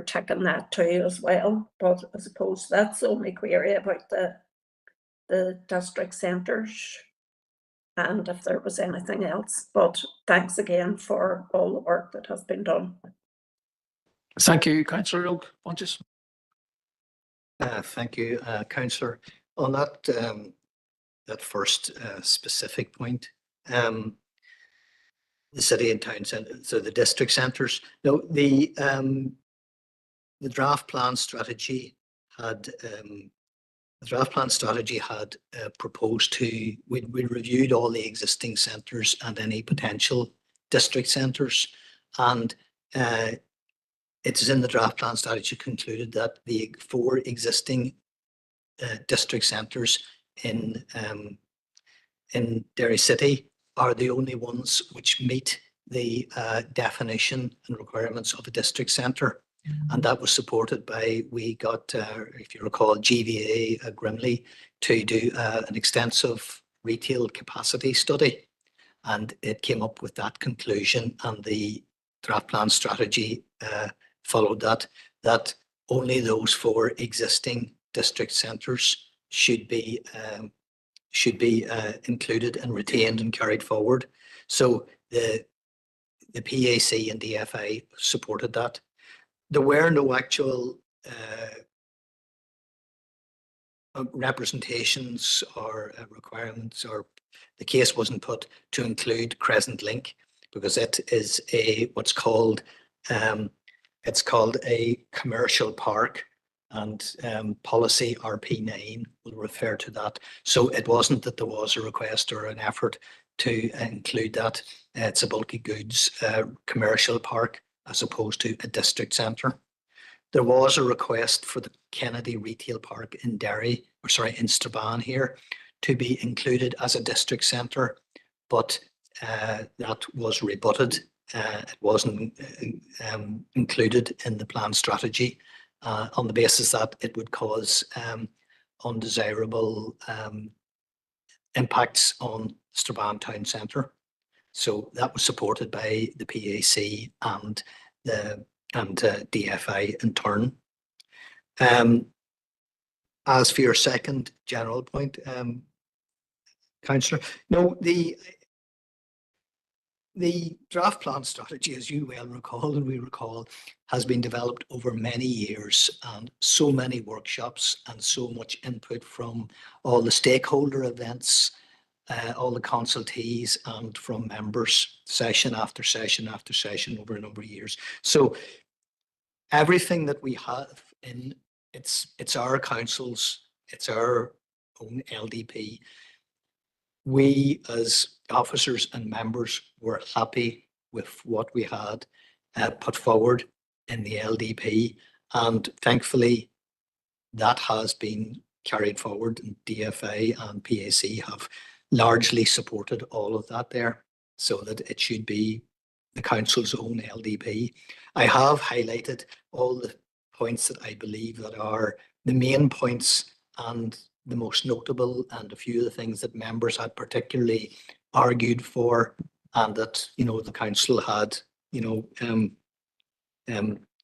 take on that too as well. But I suppose that's the only query about the district centres, and if there was anything else. But thanks again for all the work that has been done. Thank you, Councillor Rogue. Pontius. Thank you, Councillor. On that first specific point, the city and town centre, so the district centres. No, the draft plan strategy had proposed to, we reviewed all the existing centres and any potential district centres, and it is in the draft plan strategy concluded that the 4 existing district centres in Derry City are the only ones which meet the definition and requirements of a district centre. And that was supported by, we got, if you recall, GVA Grimley to do an extensive retail capacity study. And it came up with that conclusion, and the draft plan strategy followed that only those 4 existing district centres should be included and retained and carried forward. So the PAC and DFA supported that. There were no actual representations or requirements, or the case wasn't put to include Crescent Link, because it is what's called it's called a commercial park, and policy RP9 will refer to that. So it wasn't that there was a request or an effort to include that. It's a bulky goods commercial park as opposed to a district centre. There was a request for the Kennedy Retail Park in Derry, or sorry, in Strabane here, to be included as a district centre, but that was rebutted. It wasn't included in the plan strategy on the basis that it would cause undesirable impacts on Strabane town centre. So that was supported by the PAC and DFA in turn. As for your second general point, Councillor, no, the draft plan strategy, as you well recall and we recall, has been developed over many years, and so many workshops and so much input from all the stakeholder events, all the consultees, and from members, session after session after session over a number of years. So everything that we have in it's our councils, it's our own LDP. We as officers and members were happy with what we had put forward in the LDP, and thankfully that has been carried forward, and DFA and PAC have largely supported all of that there, so that it should be the council's own LDP. I have highlighted all the points that I believe that are the main points and the most notable, and a few of the things that members had particularly argued for, and that, you know, the council had, you know,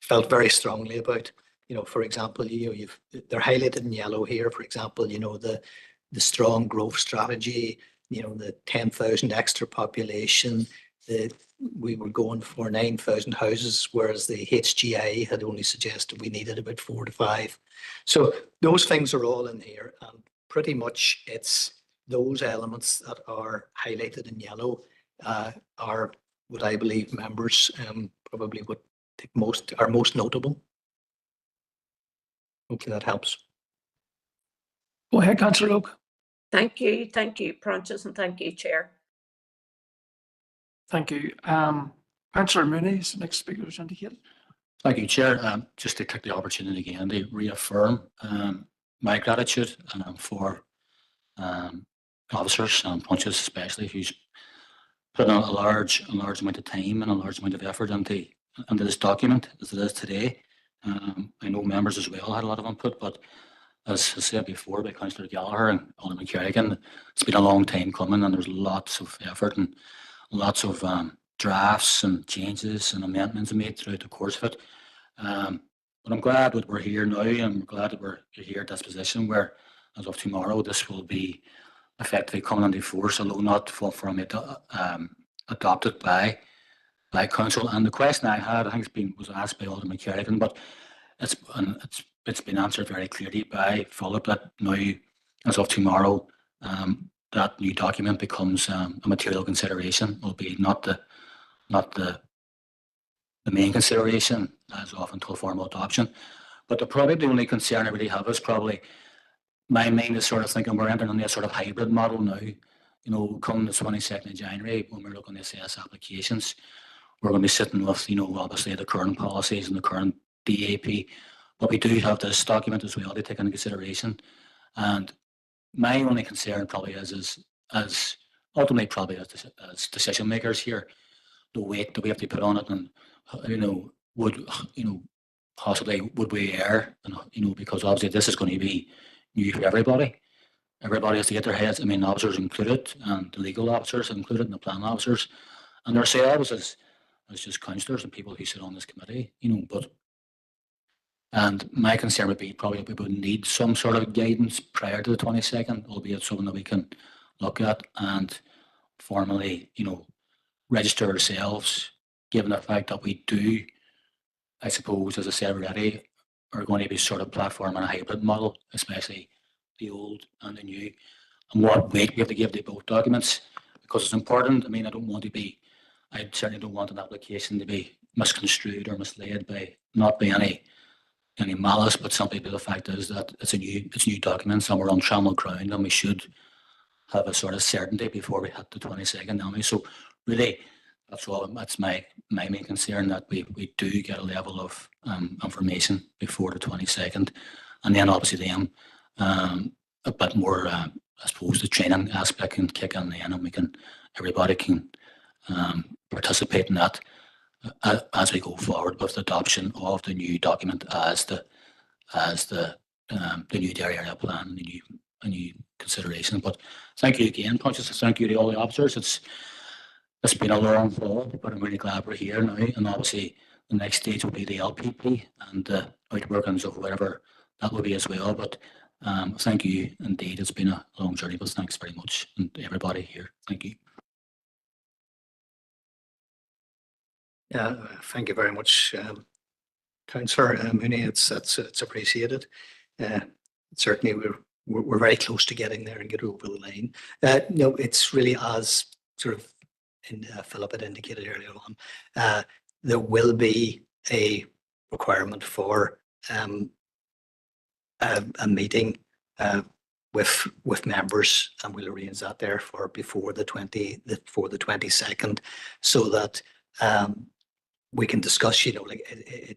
felt very strongly about. You know, for example, you know, they're highlighted in yellow here. For example, you know, the strong growth strategy, you know, the 10,000 extra population, we were going for 9,000 houses, whereas the HGA had only suggested we needed about 4 to 5. So those things are all in here, and pretty much it's those elements that are highlighted in yellow are what I believe members probably would think are most notable. Hopefully that helps. Go ahead, Councillor Oak. Thank you, Prentice, and thank you, Chair. Thank you. Councillor Mooney is the next speaker who's indicated. Thank you, Chair. Just to take the opportunity again to reaffirm my gratitude for officers and Pontius especially, who's put in a large amount of time and a large amount of effort into this document as it is today. I know members as well had a lot of input, but as I said before by Councillor Gallagher and Alderman Kerrigan, it's been a long time coming, and there's lots of effort and lots of drafts and changes and amendments made throughout the course of it. But I'm glad that we're here now, and I'm glad that we're here at this position where, as of tomorrow, this will be effectively coming into force, although not formally adopted by council. And the question I had, I think was asked by Alderman Kerrigan, but it's been answered very clearly by Philip that now, as of tomorrow, that new document becomes a material consideration, albeit not the main consideration as of until formal adoption. But probably the only concern I really have is probably my mind is sort of thinking we're entering on a sort of hybrid model now. You know, come the 22nd of January, when we're looking to assess applications, we're going to be sitting with, you know, obviously the current policies and the current DAP, but we do have this document as well to take into consideration. And my only concern probably is as ultimately probably as decision makers here, the weight that we have to put on it, and possibly would we err, because obviously this is going to be new for everybody. Everybody has to get their heads. I mean, officers included, and the legal officers included, and the plan officers, and ourselves as just councillors and people who sit on this committee. But And my concern would be probably we would need some sort of guidance prior to the 22nd, albeit something that we can look at and formally, register ourselves, given the fact that we do, I suppose, as I said already, are going to be sort of platform and a hybrid model, especially the old and the new, and what weight we have to give to both documents, because it's important. I mean, I certainly don't want an application to be misconstrued or misled by not by any malice, but simply the fact is that it's new documents and we're on trammeled ground, and we should have a sort of certainty before we hit the 22nd. So really, that's my main concern, that we do get a level of information before the 22nd, and then obviously a bit more, I suppose the training aspect can kick in then, and everybody can participate in that as we go forward with the adoption of the new document as the new dairy area plan and a new consideration. But thank you again, Pontius. Thank you to all the officers. It's been a long fall, but I'm really glad we're here now. And obviously, the next stage will be the LPP and the outworkings of whatever that will be as well. But thank you indeed. It's been a long journey, but thanks very much, and everybody here. Thank you. Thank you very much, Councillor Mooney. It's appreciated. Certainly, we're very close to getting there and get over the line. No, it's really, as sort of Philip had indicated earlier on, there will be a requirement for a meeting with members, and we'll arrange that there for before the 22nd, so that we can discuss, the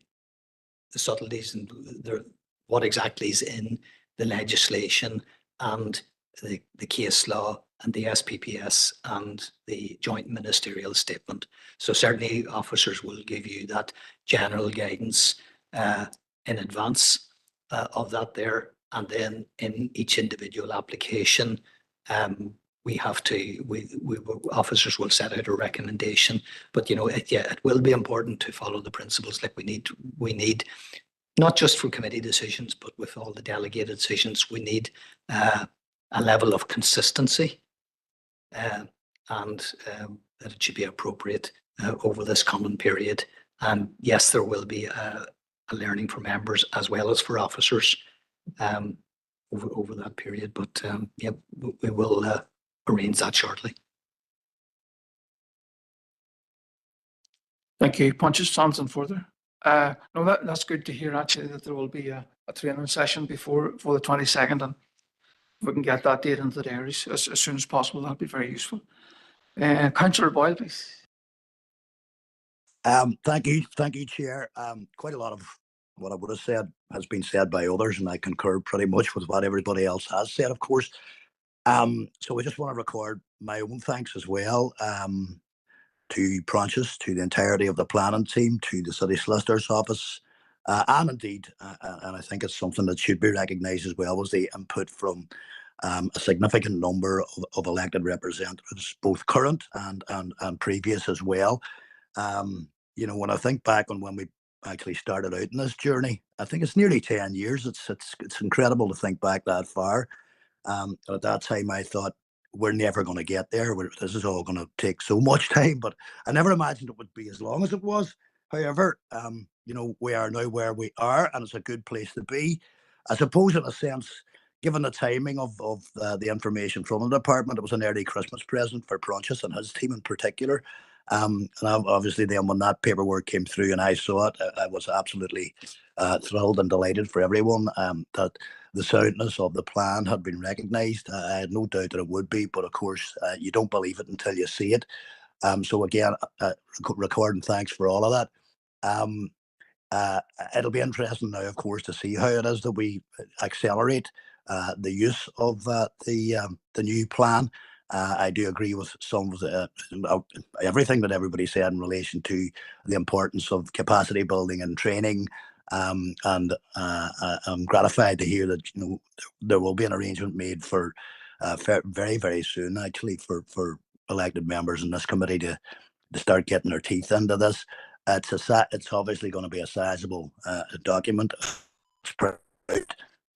subtleties and what exactly is in the legislation and the case law and the SPPS and the joint ministerial statement. So certainly officers will give you that general guidance in advance of that there, and then in each individual application, officers will set out a recommendation. But it will be important to follow the principles. Like we need not just for committee decisions, but with all the delegated decisions, we need a level of consistency, and that it should be appropriate over this coming period. And yes, there will be a learning for members as well as for officers over that period. But we will arrange that shortly. Thank you, Pontius. Something further? No, that's good to hear, actually, that there will be a training session before the 22nd, and if we can get that date into the diaries as soon as possible, that'd be very useful. Councillor Boyle, please. Thank you, Chair. Quite a lot of what I would have said has been said by others, and I concur pretty much with what everybody else has said, of course. So I just want to record my own thanks as well to Pontius, to the entirety of the planning team, to the City Solicitor's Office, and indeed, and I think it's something that should be recognised as well, was the input from a significant number of elected representatives, both current and previous as well. When I think back on when we actually started out in this journey, I think it's nearly 10 years. It's incredible to think back that far. At that time, I thought, we're never going to get there. This is all going to take so much time, but I never imagined it would be as long as it was. However, we are now where we are, and it's a good place to be. I suppose, in a sense, given the timing of the information from the department, it was an early Christmas present for Pontius and his team in particular. And obviously then when that paperwork came through and I saw it, I was absolutely thrilled and delighted for everyone that the soundness of the plan had been recognised. I had no doubt that it would be, but of course you don't believe it until you see it. So again, recording thanks for all of that. It'll be interesting now, of course, to see how it is that we accelerate the use of the new plan. I do agree with some of everything that everybody said in relation to the importance of capacity building and training. And I'm gratified to hear that there will be an arrangement made for very, very soon, actually, for elected members in this committee to start getting their teeth into this. It's obviously going to be a sizable document. sprout.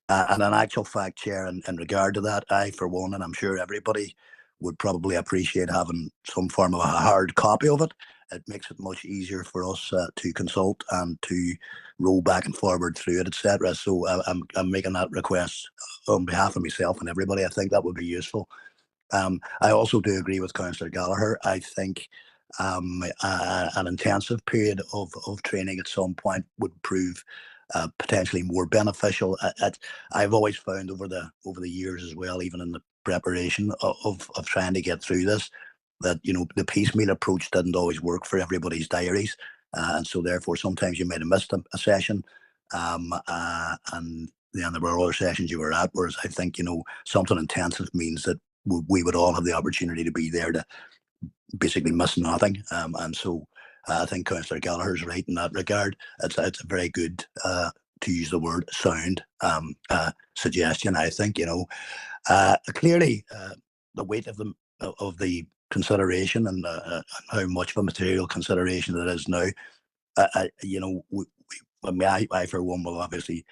And in actual fact, Chair, in regard to that, I, for one, and I'm sure everybody would probably appreciate having some form of a hard copy of it. It makes it much easier for us to consult and to roll back and forward through it, etc. So I'm making that request on behalf of myself and everybody. I think that would be useful. I also do agree with Councillor Gallagher. I think an intensive period of training at some point would prove potentially more beneficial. I've always found over the years as well, even in the preparation of trying to get through this, that the piecemeal approach didn't always work for everybody's diaries, and so therefore sometimes you might have missed a session, and then there were other sessions you were at. Whereas I think something intensive means that we would all have the opportunity to be there to basically miss nothing, and so I think Councillor Gallagher's right in that regard. It's a very good, to use the word, sound suggestion. I think clearly the weight of the consideration and how much of a material consideration it is now. I for one will obviously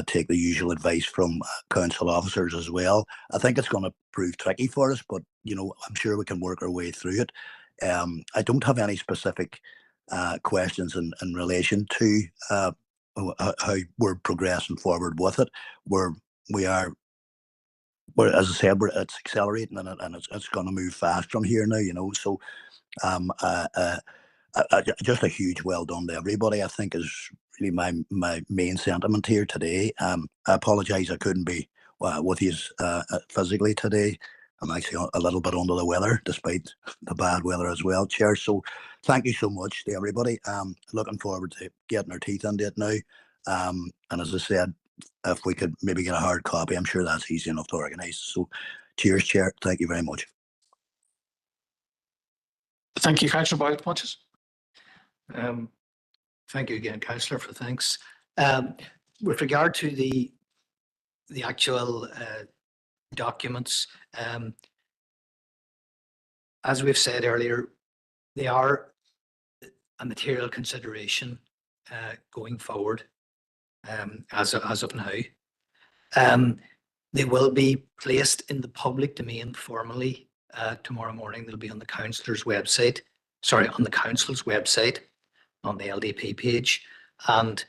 take the usual advice from council officers as well. I think it's going to prove tricky for us, but I'm sure we can work our way through it. I don't have any specific questions in relation to how we're progressing forward with it. As I said, it's accelerating and it's going to move fast from here now. So just a huge well done to everybody, I think, is really my main sentiment here today. I apologise I couldn't be with you physically today. I'm actually a little bit under the weather, despite the bad weather as well, Chair. So thank you so much to everybody. Looking forward to getting our teeth into it now. And as I said, if we could maybe get a hard copy, I'm sure that's easy enough to organise. So cheers, Chair. Thank you very much. Thank you, Councillor Boyle. Pontus. Thank you again, Councillor, for thanks. With regard to the actual documents, as we've said earlier, they are a material consideration going forward as of now. They will be placed in the public domain formally tomorrow morning. They'll be on the councillor's website, on the council's website, on the LDP page, and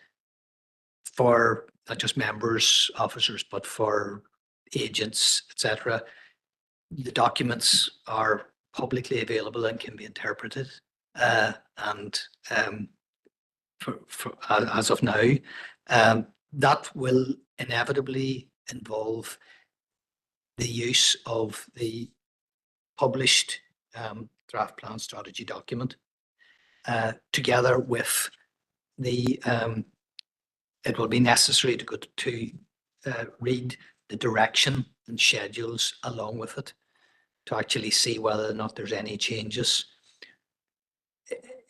for not just members, officers, but for agents, etc. The documents are publicly available and can be interpreted, and as of now, that will inevitably involve the use of the published draft plan strategy document together with the it will be necessary to read the direction and schedules along with it to actually see whether or not there's any changes.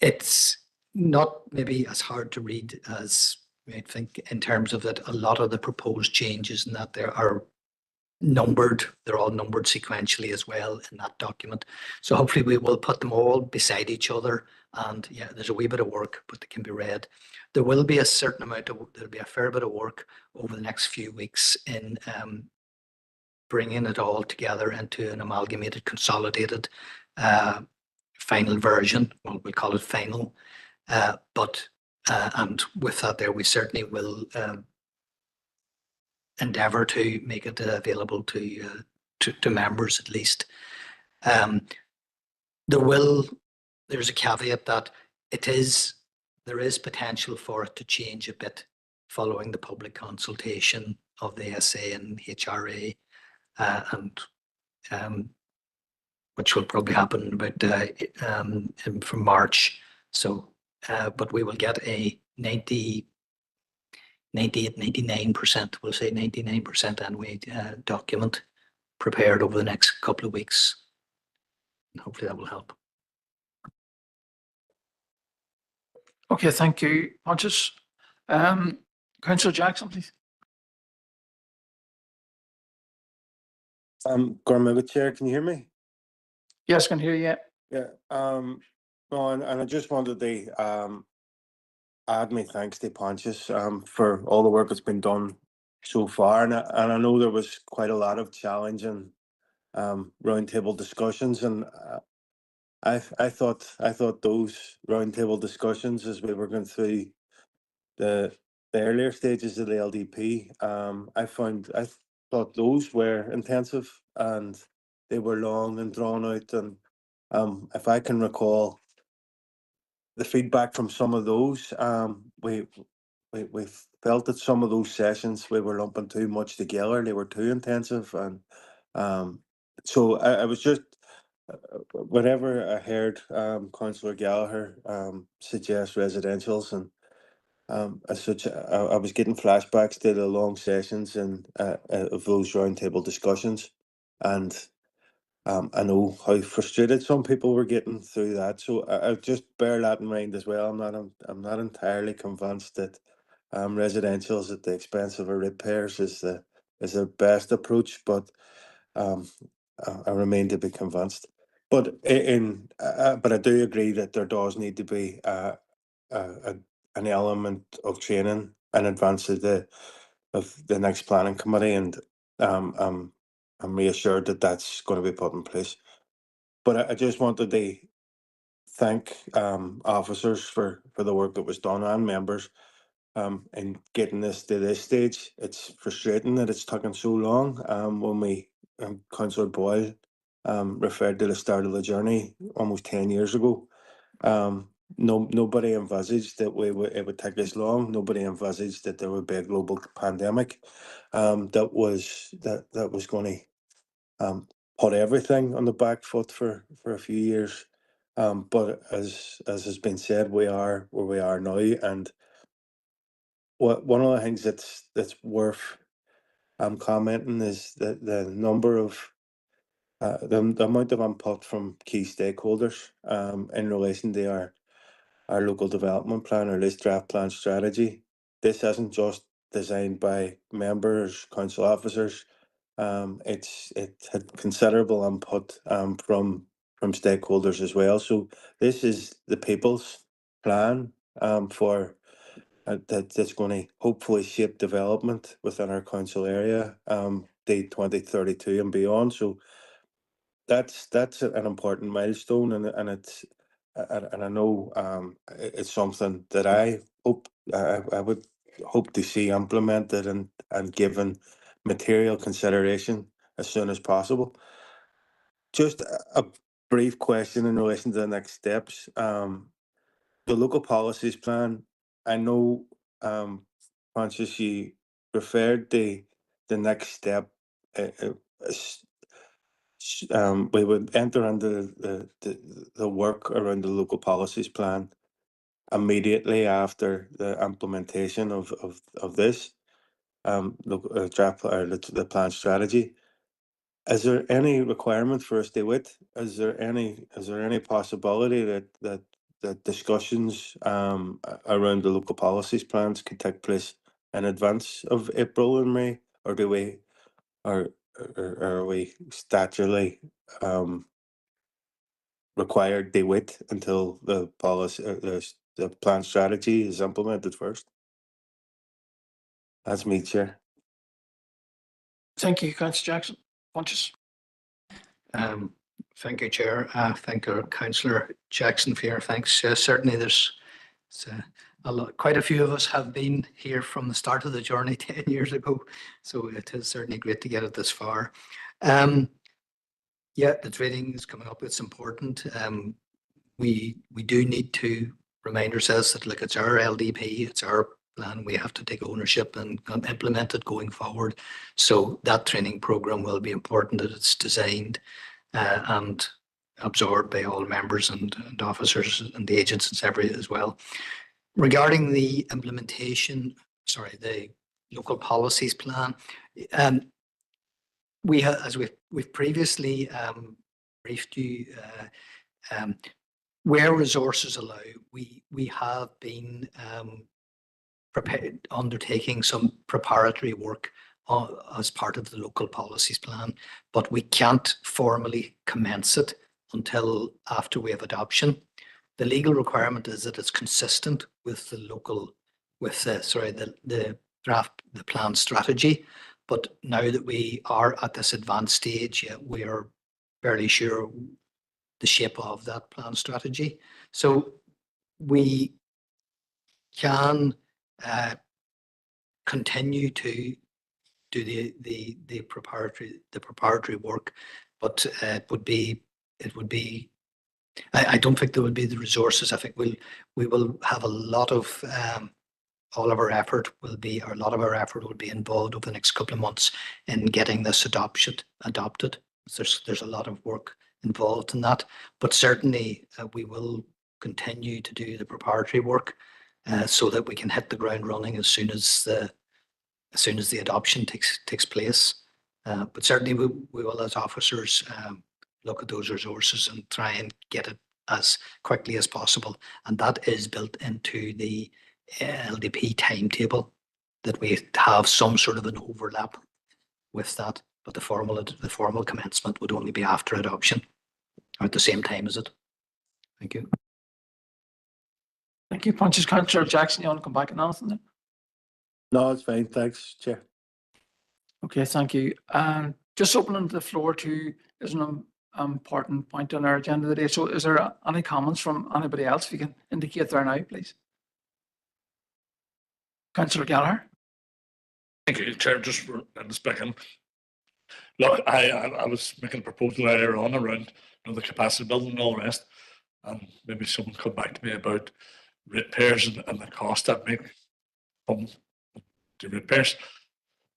It's not maybe as hard to read as I think, in terms of that a lot of the proposed changes and that there are numbered, they're all numbered sequentially as well in that document. So hopefully we will put them all beside each other, and yeah, there's a wee bit of work, but they can be read. There will be a certain amount of, there'll be a fair bit of work over the next few weeks in bringing it all together into an amalgamated, consolidated final version. Well, we'll call it final, and with that there, we certainly will endeavour to make it available to members at least. There's a caveat that there is potential for it to change a bit following the public consultation of the SA and HRA, and which will probably happen about from March. So, but we will get a 98, 99%, we'll say 99% anyway, document prepared over the next couple of weeks. And hopefully that will help. Okay, thank you, Pontus. Councillor Jackson, please. Gormagh Chair, can you hear me? Yes, can hear you. Yeah. No, and I just wanted to add my thanks to Pontius for all the work that's been done so far, and I know there was quite a lot of challenging roundtable discussions, and I thought those roundtable discussions as we were going through the earlier stages of the LDP, I thought those were intensive and they were long and drawn out, and if I can recall the feedback from some of those, we felt that some of those sessions we were lumping too much together. They were too intensive, and so I was just whenever I heard Councillor Gallagher suggest residentials, and as such, I was getting flashbacks to the long sessions and of those roundtable discussions, and I know how frustrated some people were getting through that. So I just bear that in mind as well. I'm not entirely convinced that residentials at the expense of our repairs is the best approach, but um, I remain to be convinced. But but I do agree that there does need to be an element of training in advance of the next planning committee, and I'm reassured that that's going to be put in place. But I just wanted to thank officers for the work that was done, and members in getting this to this stage. It's frustrating that it's taken so long. When we Councillor Boyle referred to the start of the journey almost 10 years ago. Nobody envisaged that it would take this long. Nobody envisaged that there would be a global pandemic that was going to put everything on the back foot for a few years. But as has been said, we are where we are now, and one of the things that's worth commenting is that the number of the amount of input from key stakeholders in relation to our local development plan, or this draft plan strategy. This isn't just designed by members, council officers. It had considerable input from stakeholders as well. So this is the people's plan for that's going to hopefully shape development within our council area, the 2032 and beyond. So that's an important milestone, and it's and I know it's something that I would hope to see implemented and given material consideration as soon as possible. Just a brief question in relation to the next steps. The local policies plan. I know, Francis, you referred the next step. As we would enter into the work around the local policies plan immediately after the implementation of this draft or the plan strategy. Is there any requirement for us to wait? Is there any possibility that discussions around the local policies plans could take place in advance of April and May, or do we or are we statutorily required to wait until the policy the plan strategy is implemented first? That's me, Chair. Thank you, Councillor Jackson. Pontius. Thank you, Chair. Thank you, Councillor Jackson, for your thanks. Certainly there's quite a few of us have been here from the start of the journey 10 years ago, so it is certainly great to get it this far. Yeah, the training is coming up. It's important. We do need to remind ourselves that, look, it's our LDP, it's our plan. We have to take ownership and implement it going forward. So that training program will be important, that it's designed and absorbed by all members and officers and the agents and separate as well. Regarding the implementation, the local policies plan, we have, as we've previously briefed you, where resources allow, we have been undertaking some preparatory work as part of the local policies plan, but we can't formally commence it until after we have adoption. The legal requirement is that it's consistent with the local, with the draft, the plan strategy. But now that we are at this advanced stage, we are fairly sure the shape of that plan strategy. So we can continue to do the preparatory work, but it would be I don't think there will be the resources. I think we will have a lot of all of our effort will be, or a lot of our effort will be involved over the next couple of months in getting this adopted. There's a lot of work involved in that, but certainly we will continue to do the preparatory work so that we can hit the ground running as soon as the adoption takes place. But certainly we will, as officers, look at those resources and try and get it as quickly as possible. And that is built into the LDP timetable, that we have some sort of an overlap with that. But the formal commencement would only be after adoption, or at the same time as it. Thank you. Thank you, Pontius. Councillor Jackson, you want to come back and anything there? No, it's fine. Thanks, Chair. Okay, thank you. Just opening the floor to is an important point on our agenda today. So is there any comments from anybody else? If you can indicate there now, please. Councillor Gallagher. Thank you, Chair. Just for speaking. Look, I was making a proposal earlier on around the capacity building and all the rest, and maybe someone come back to me about repairs and the cost that make from the repairs.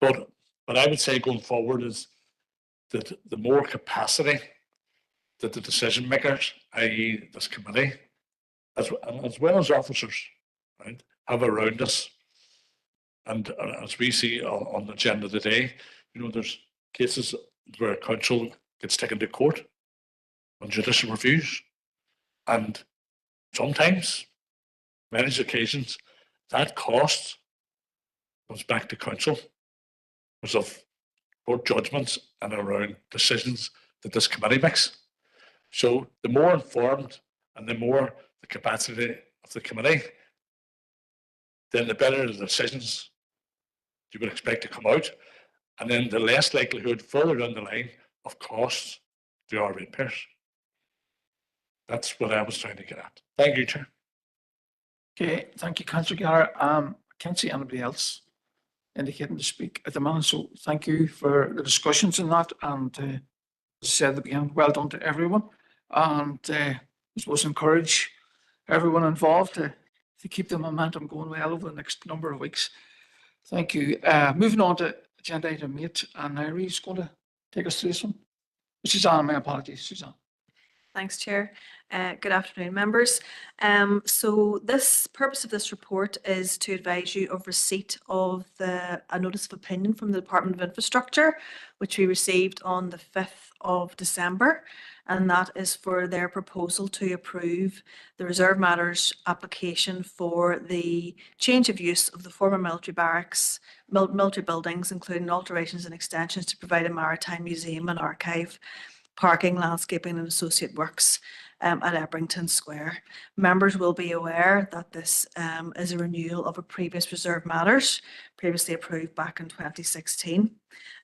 But what I would say going forward is that the more capacity that the decision makers, i.e. this committee, as well as officers, right, have around us. And as we see on the agenda today, there's cases where council gets taken to court on judicial reviews. And sometimes, many occasions, that cost comes back to council because of court judgments and around decisions that this committee makes. So the more informed and the more the capacity of the committee, then the better the decisions you would expect to come out, and then the less likelihood further down the line of costs to our repairs. That's what I was trying to get at. Thank you, Chair. Okay, thank you, Councillor Gallagher. I can't see anybody else indicating to speak at the moment, so thank you for the discussions on that. And as I said at the beginning, well done to everyone. And I suppose encourage everyone involved to keep the momentum going well over the next number of weeks. Thank you. Moving on to agenda item 8, and Irie's going to take us through this one. Suzanne, my apologies, Suzanne. Thanks, Chair. Good afternoon, members. So this purpose of this report is to advise you of receipt of a notice of opinion from the Department of Infrastructure, which we received on the 5th of December. And that is for their proposal to approve the Reserve Matters application for the change of use of the former military barracks, military buildings, including alterations and extensions to provide a maritime museum and archive, parking, landscaping and associate works at Ebrington Square. Members will be aware that this is a renewal of a previous Reserve Matters, previously approved back in 2016.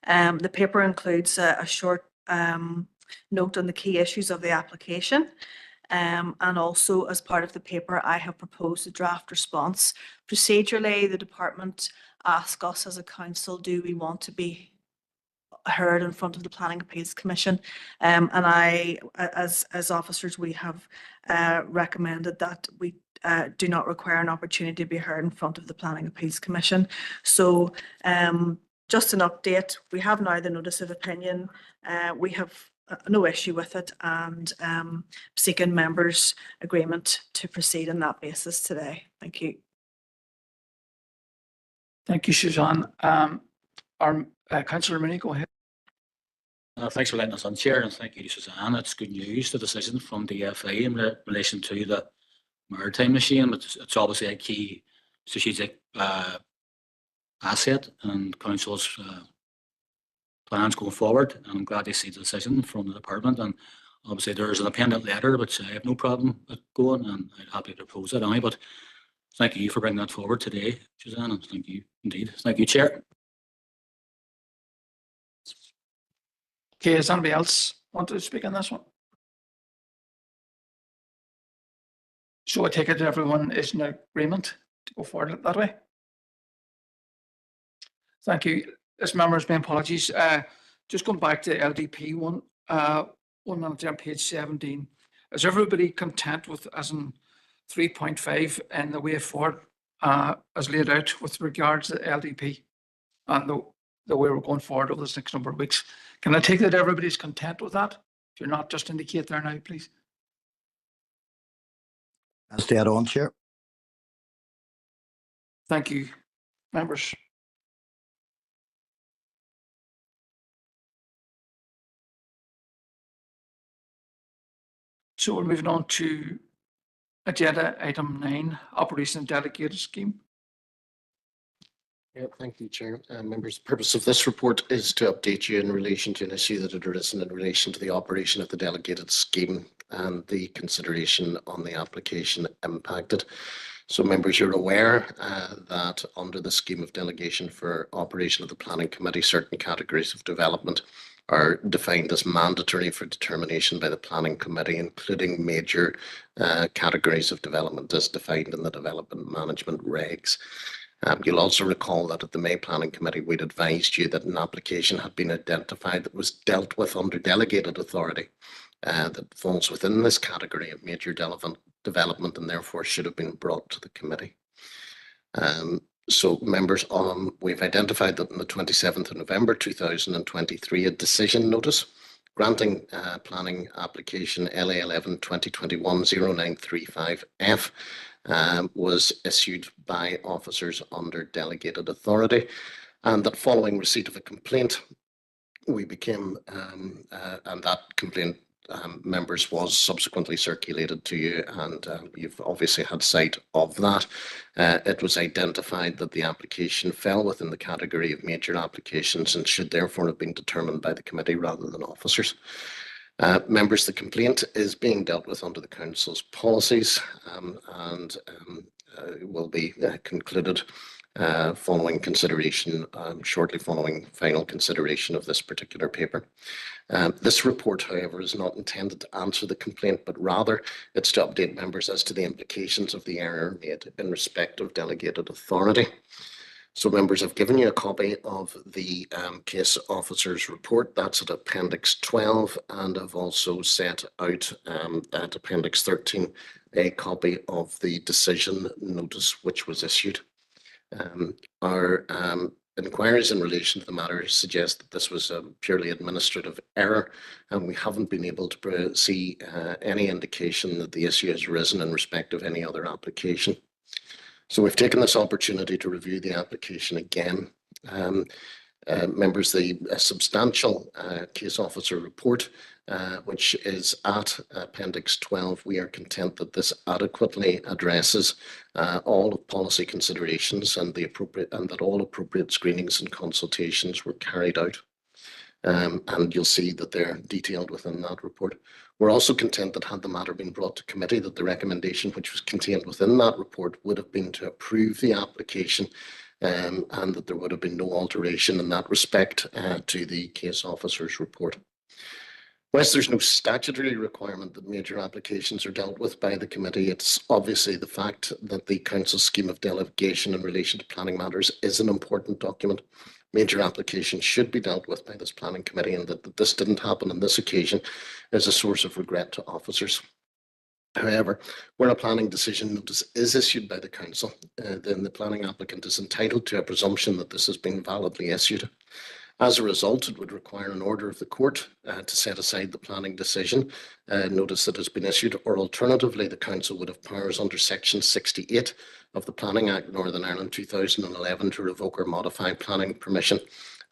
The paper includes a short note on the key issues of the application. And also, as part of the paper, I have proposed a draft response. Procedurally, the department asked us as a council, do we want to be heard in front of the Planning Appeals Commission? And I, as officers, we have recommended that we do not require an opportunity to be heard in front of the Planning Appeals Commission. So just an update, we have now the notice of opinion. We have no issue with it, and seeking members' agreement to proceed on that basis today. Thank you. Thank you, Suzanne. Our Councillor Mooney, go ahead. Thanks for letting us on, Chair, and thank you, Suzanne. It's good news, the decision from the FA in relation to the maritime machine. It's obviously a key strategic asset and council's plans going forward, and I'm glad to see the decision from the department. And obviously there is an appendant letter, which I have no problem with going, and I'd happy to propose it. But thank you for bringing that forward today, Suzanne, and thank you indeed. Thank you, Chair. Okay, does anybody else want to speak on this one? So I take it everyone is in agreement to go forward that way? Thank you. As members, my apologies. Just going back to LDP one, 1 minute there on page 17. Is everybody content with as in 3.5 and the way forward as laid out with regards to LDP and the way we're going forward over this next number of weeks? Can I take that everybody's content with that? If you're not, just indicate there now, please. That's dead on, Chair. Thank you, members. So we're moving on to agenda item 9, operation delegated scheme. Yeah, thank you, Chair. Members, the purpose of this report is to update you in relation to an issue that had arisen in relation to the operation of the delegated scheme and the consideration on the application impacted. So members, you're aware that under the scheme of delegation for operation of the Planning Committee, certain categories of development are defined as mandatory for determination by the Planning Committee, including major categories of development as defined in the Development Management Regs. You'll also recall that at the May Planning Committee, we'd advised you that an application had been identified that was dealt with under delegated authority that falls within this category of major development and therefore should have been brought to the committee. So members, we've identified that on the 27th of November 2023, a decision notice granting planning application LA 11 2021 0935F was issued by officers under delegated authority, and that following receipt of a complaint, we became, and that complaint, members, was subsequently circulated to you, and you've obviously had sight of that. It was identified that the application fell within the category of major applications and should therefore have been determined by the committee rather than officers. Members, the complaint is being dealt with under the Council's policies and will be concluded following consideration, shortly following final consideration of this particular paper. This report, however, is not intended to answer the complaint, but rather it's to update members as to the implications of the error made in respect of delegated authority. So members, I've given you a copy of the case officer's report. That's at Appendix 12, and I've also set out at Appendix 13 a copy of the decision notice which was issued. Our inquiries in relation to the matter suggest that this was a purely administrative error, and we haven't been able to see any indication that the issue has arisen in respect of any other application. So we've taken this opportunity to review the application again. Members, the substantial case officer report, which is at Appendix 12, we are content that this adequately addresses all of policy considerations and that all appropriate screenings and consultations were carried out. And you'll see that they're detailed within that report. We're also content that had the matter been brought to committee, that the recommendation which was contained within that report would have been to approve the application, and that there would have been no alteration in that respect to the case officer's report. Whilst there's no statutory requirement that major applications are dealt with by the committee, it's obviously the fact that the Council's scheme of delegation in relation to planning matters is an important document. Major applications should be dealt with by this planning committee, and that this didn't happen on this occasion is a source of regret to officers. However, where a planning decision notice is issued by the Council, then the planning applicant is entitled to a presumption that this has been validly issued. As a result, it would require an order of the court to set aside the planning decision notice that has been issued, or alternatively, the Council would have powers under Section 68 of the Planning Act Northern Ireland 2011 to revoke or modify planning permission,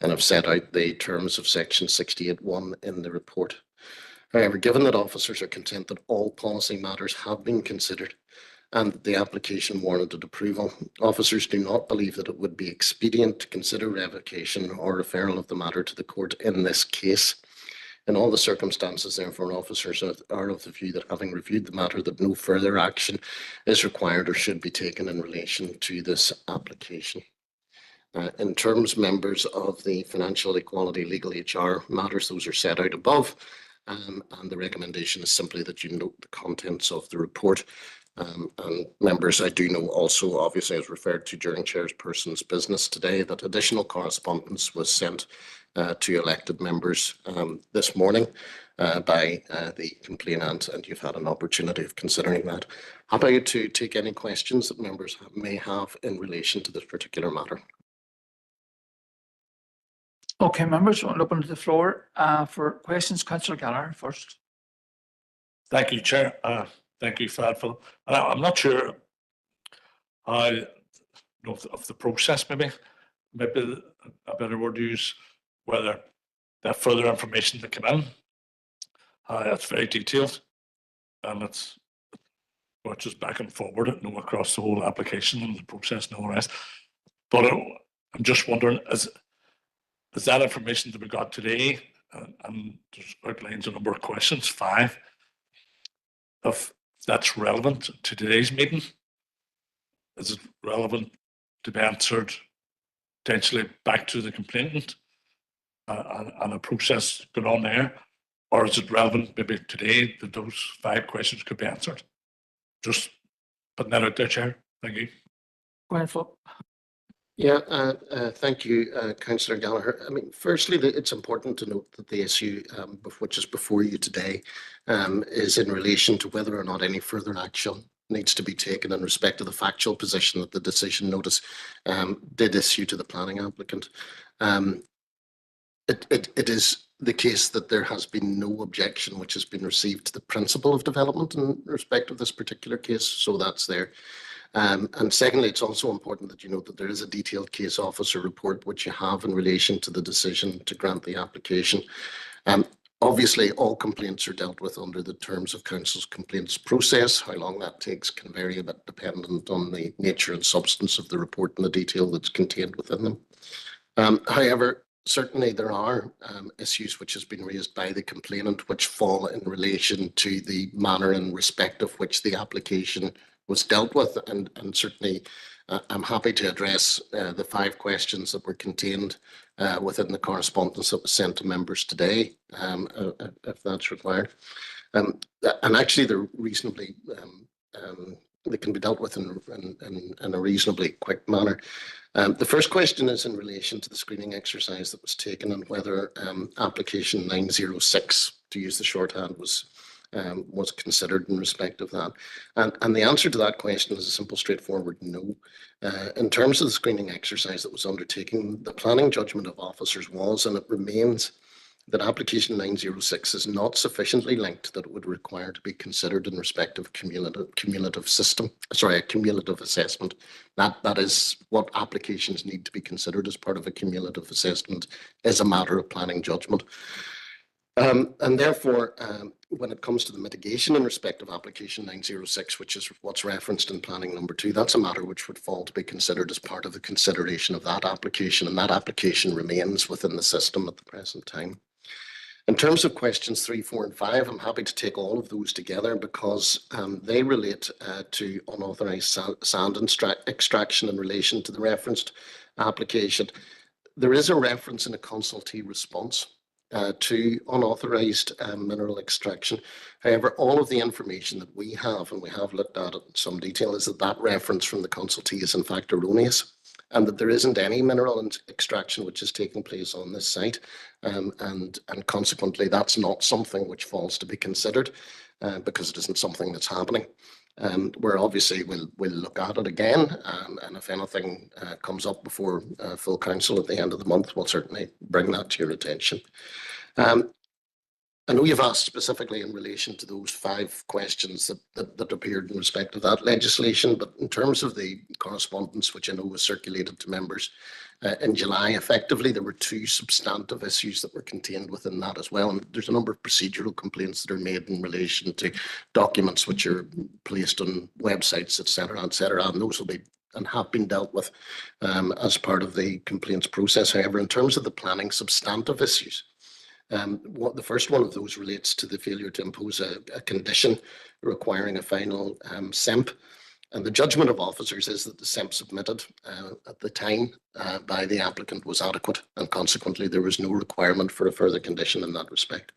and have set out the terms of Section 68(1) in the report. However, given that officers are content that all policy matters have been considered and that the application warranted approval, officers do not believe that it would be expedient to consider revocation or referral of the matter to the court in this case. In all the circumstances, therefore, officers are of the view that having reviewed the matter, that no further action is required or should be taken in relation to this application. In terms, members, of the financial equality legal HR matters, those are set out above, and the recommendation is simply that you note the contents of the report. And members, I do know also, obviously, as referred to during chairperson's business today, that additional correspondence was sent to elected members this morning by the complainant, and you've had an opportunity of considering that. Happy to take any questions that members may have in relation to this particular matter. Okay, members, I'll open to the floor for questions. Councillor Gallagher first. Thank you, Chair. Thank you for that, Phil. I'm not sure how of the process, maybe a better word to use, whether that further information to come in. That's very detailed, and it's just back and forward, across the whole application and the process and all the rest. But I'm just wondering, is that information that we got today, and there's outlines a number of questions, 5, if that's relevant to today's meeting? Is it relevant to be answered potentially back to the complainant and a process going on there? Or is it relevant maybe today that those 5 questions could be answered? Just putting that out there, Chair. Thank you. Go ahead, Phil. Yeah, thank you, Councillor Gallagher. I mean, firstly, it's important to note that the issue which is before you today is in relation to whether or not any further action needs to be taken in respect of the factual position that the decision notice did issue to the planning applicant. It is the case that there has been no objection which has been received to the principle of development in respect of this particular case, so that's there. And secondly, it's also important that you note that there is a detailed case officer report which you have in relation to the decision to grant the application. Obviously, all complaints are dealt with under the terms of Council's complaints process. How long that takes can vary a bit dependent on the nature and substance of the report and the detail that's contained within them. However, certainly there are issues which has been raised by the complainant which fall in relation to the manner and respect of which the application was dealt with, and certainly I'm happy to address the 5 questions that were contained within the correspondence that was sent to members today, if that's required. And actually they're reasonably, they can be dealt with in a reasonably quick manner. The first question is in relation to the screening exercise that was taken and whether application 906, to use the shorthand, was considered in respect of that. And the answer to that question is a simple, straightforward no. In terms of the screening exercise that was undertaken, the planning judgment of officers was, and it remains, that application 906 is not sufficiently linked that it would require to be considered in respect of cumulative assessment. That is what applications need to be considered as part of a cumulative assessment, is a matter of planning judgment. And therefore, when it comes to the mitigation in respect of application 906, which is what's referenced in planning number 2, that's a matter which would fall to be considered as part of the consideration of that application, and that application remains within the system at the present time. In terms of questions 3, 4 and 5, I'm happy to take all of those together because they relate to unauthorised sand extraction in relation to the referenced application. There is a reference in a consultee response to unauthorised mineral extraction. However, all of the information that we have, and we have looked at it in some detail, is that reference from the consultee is in fact erroneous, and that there isn't any mineral extraction which is taking place on this site, and consequently that's not something which falls to be considered because it isn't something that's happening. Where obviously we'll look at it again, and if anything comes up before full council at the end of the month, we'll certainly bring that to your attention. I know you've asked specifically in relation to those 5 questions that appeared in respect of that legislation, but in terms of the correspondence which I know was circulated to members in July, effectively there were 2 substantive issues that were contained within that as well. And there's a number of procedural complaints that are made in relation to documents which are placed on websites, etc., and those will be and have been dealt with as part of the complaints process. However, in terms of the planning substantive issues, The first one of those relates to the failure to impose a condition requiring a final SEMP. And the judgment of officers is that the SEMP submitted at the time by the applicant was adequate, and consequently there was no requirement for a further condition in that respect.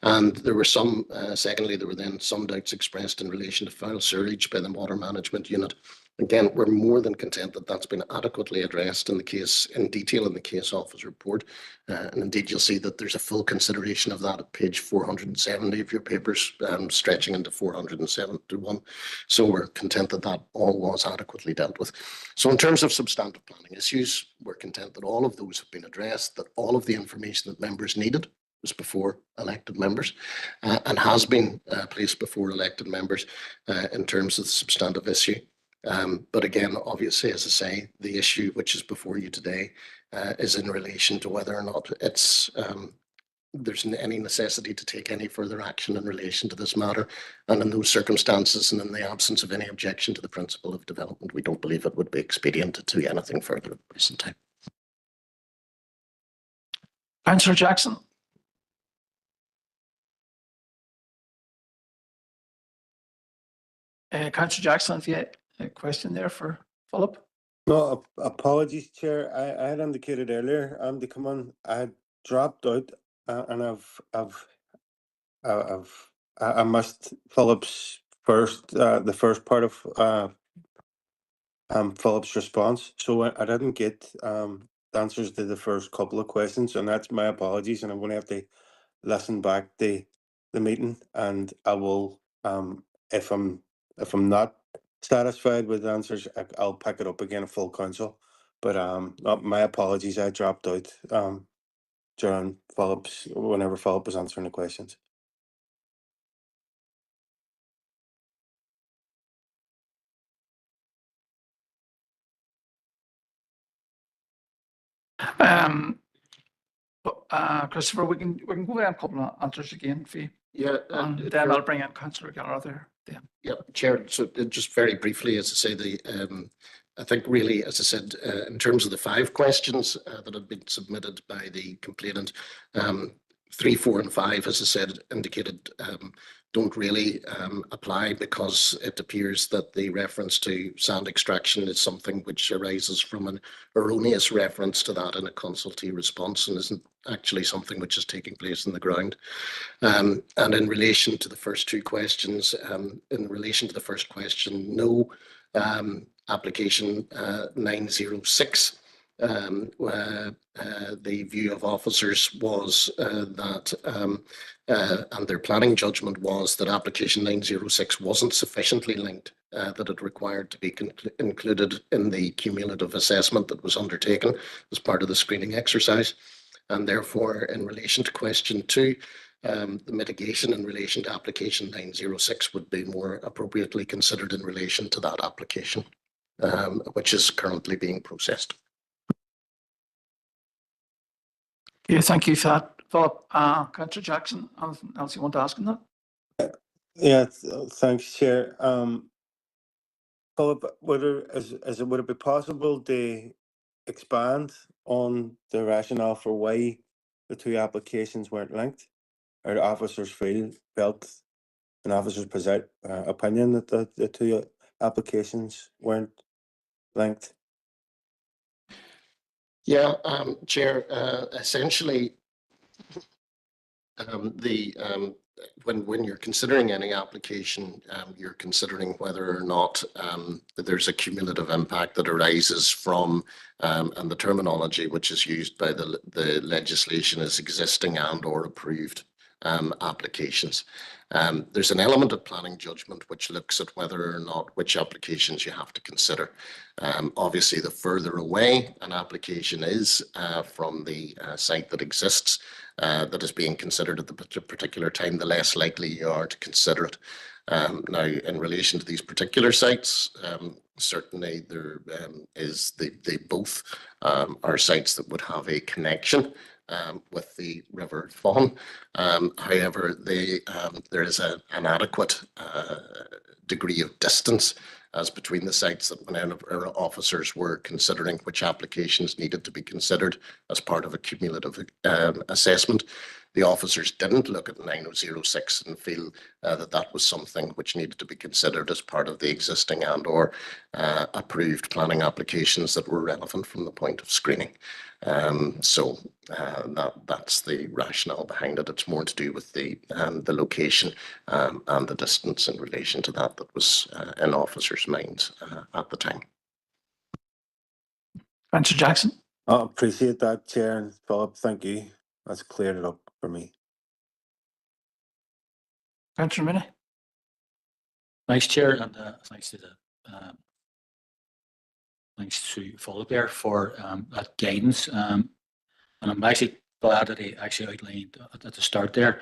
And there were some, secondly, there were then some doubts expressed in relation to foul sewerage by the Water Management Unit. Again, we're more than content that that's been adequately addressed in the case, in detail in the case officer report. And indeed, you'll see that there's a full consideration of that at page 470 of your papers, stretching into 471. So we're content that that all was adequately dealt with. So in terms of substantive planning issues, we're content that all of those have been addressed, that all of the information that members needed was before elected members and has been placed before elected members in terms of the substantive issue. But again, obviously, as I say, the issue which is before you today is in relation to whether or not there's any necessity to take any further action in relation to this matter. And in those circumstances, and in the absence of any objection to the principle of development, we don't believe it would be expedient to do anything further at the present time. Councillor Jackson. Councillor Jackson, if you had a question there for Philip. No, apologies, Chair. I had indicated earlier to come on. I had dropped out, and I missed Philip's the first part of Philip's response, so I didn't get the answers to the first couple of questions, and that's my apologies. And I'm going to have to listen back to the meeting, and I will if I'm not satisfied with the answers, I'll pick it up again at full council. But my apologies, I dropped out during whenever Philip was answering the questions. Christopher, we can go over a couple of answers again for you. Yeah, and then I'll bring in Councillor Gallagher there. Yeah. Yeah, Chair. So just very briefly, as I say, I think really, as I said, in terms of the 5 questions that have been submitted by the complainant, 3, 4, and 5, as I said, indicated don't really apply, because it appears that the reference to sand extraction is something which arises from an erroneous reference to that in a consultee response, and isn't actually something which is taking place in the ground. And in relation to the first 2 questions, in relation to the first question, no, application 906. The view of officers was that, and their planning judgment was that application 906 wasn't sufficiently linked, that it required to be included in the cumulative assessment that was undertaken as part of the screening exercise. And therefore, in relation to question 2, the mitigation in relation to application 906 would be more appropriately considered in relation to that application, which is currently being processed. Yeah, thank you for that, Philip. Councillor Jackson, anything else you want to ask on that? Yeah, thanks, Chair. Philip, would it be possible to expand on the rationale for why the 2 applications weren't linked? Or the officers felt an officer's opinion that the 2 applications weren't linked? Yeah, Chair, essentially, when you're considering any application, you're considering whether or not there's a cumulative impact that arises from, and the terminology which is used by the legislation is existing and or approved applications. There's an element of planning judgment which looks at whether or not which applications you have to consider. Obviously, the further away an application is from the site that exists, that is being considered at the particular time, the less likely you are to consider it. Now, in relation to these particular sites, certainly there is they both are sites that would have a connection with the River Fawn. However, there is an adequate degree of distance as between the sites that when our officers were considering which applications needed to be considered as part of a cumulative assessment. the officers didn't look at 9006 and feel that that was something which needed to be considered as part of the existing and or approved planning applications that were relevant from the point of screening. So that's the rationale behind it. It's more to do with the location and the distance in relation to that was in officers' minds at the time. Councillor Jackson. I appreciate that, Chair and Philip. Thank you. That's cleared it up for me. Councillor Minnie. Thanks, Chair, and thanks to the thanks to Philip there for that guidance. And I'm actually glad that he actually outlined at the start there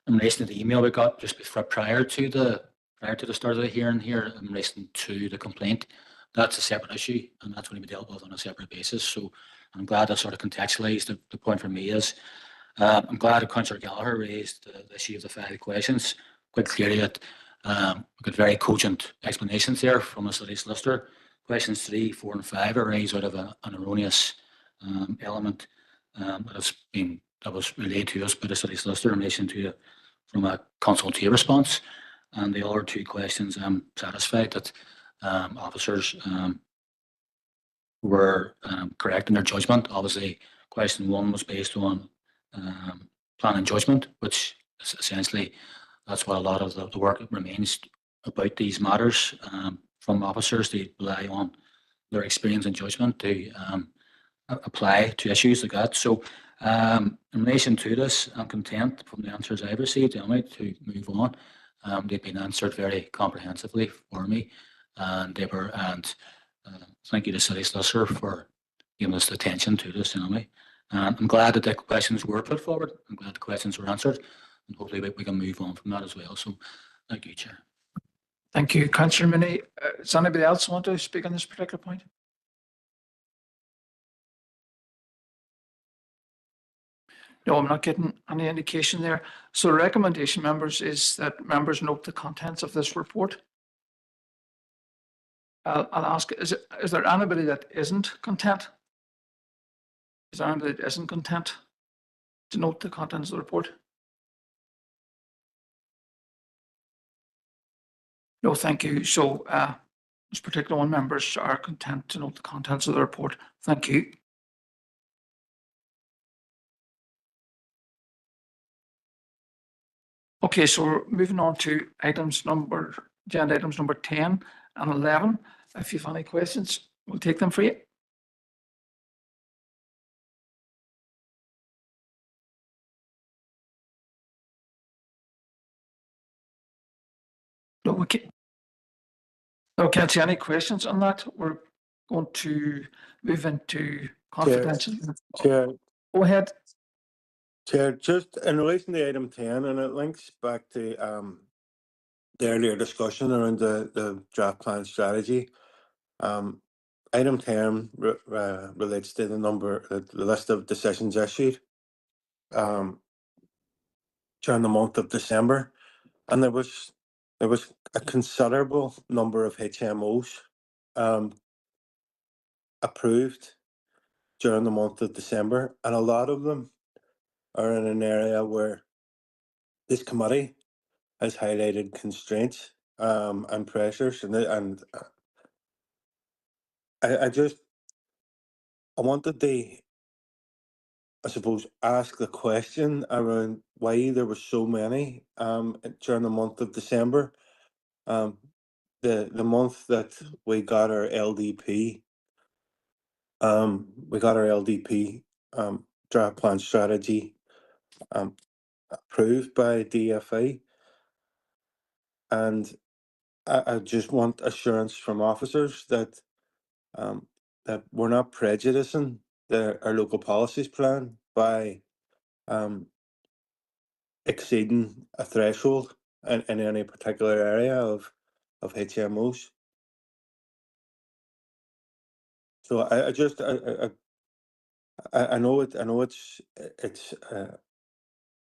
in relation to the email we got just before prior to the start of the hearing here in relation to the complaint. That's a separate issue, and that's going to be dealt with on a separate basis. So I'm glad that sort of contextualised. The point for me is I'm glad that Councillor Gallagher raised the issue of the 5 questions quite clearly. That we got very cogent explanations there from the city solicitor. Questions 3, 4, and 5 arise out of an erroneous element that was relayed to us by the city solicitor in relation to from a consultative response. And the other 2 questions, I'm satisfied that officers were correct in their judgment. Obviously, question 1 was based on planning judgment, which is essentially that's what a lot of the work remains about these matters from officers. They rely on their experience and judgment to apply to issues like that. So in relation to this, I'm content from the answers I've received anyway to move on. They've been answered very comprehensively for me, and they were, and thank you to City Solicitor for giving us the attention to this anyway. I'm glad that the questions were put forward. I'm glad the questions were answered, and hopefully we can move on from that as well. So thank you, Chair. Thank you, Councillor Minnie. Does anybody else want to speak on this particular point? No, I'm not getting any indication there. So the recommendation, members, is that members note the contents of this report. I'll ask, is there anybody that isn't content? Is there anybody that isn't content to note the contents of the report? No, thank you. So this particular one, members are content to note the contents of the report. Thank you. Okay, so we're moving on to agenda items number 10 and 11. If you have any questions, we'll take them for you. No, can't see any questions on that. We're going to move into confidential. Chair, Go ahead. Chair, just in relation to item 10, and it links back to the earlier discussion around the draft plan strategy. Item 10 relates to the list of decisions issued during the month of December, and there was a considerable number of HMOs approved during the month of December, and a lot of them are in an area where this committee has highlighted constraints and pressures, and I wanted to, I suppose, ask the question around why there were so many during the month of December. The month that we got our LDP, draft plan strategy approved by DFA, and I just want assurance from officers that that we're not prejudicing our local policies plan by exceeding a threshold in any particular area of HMOs. So I know it's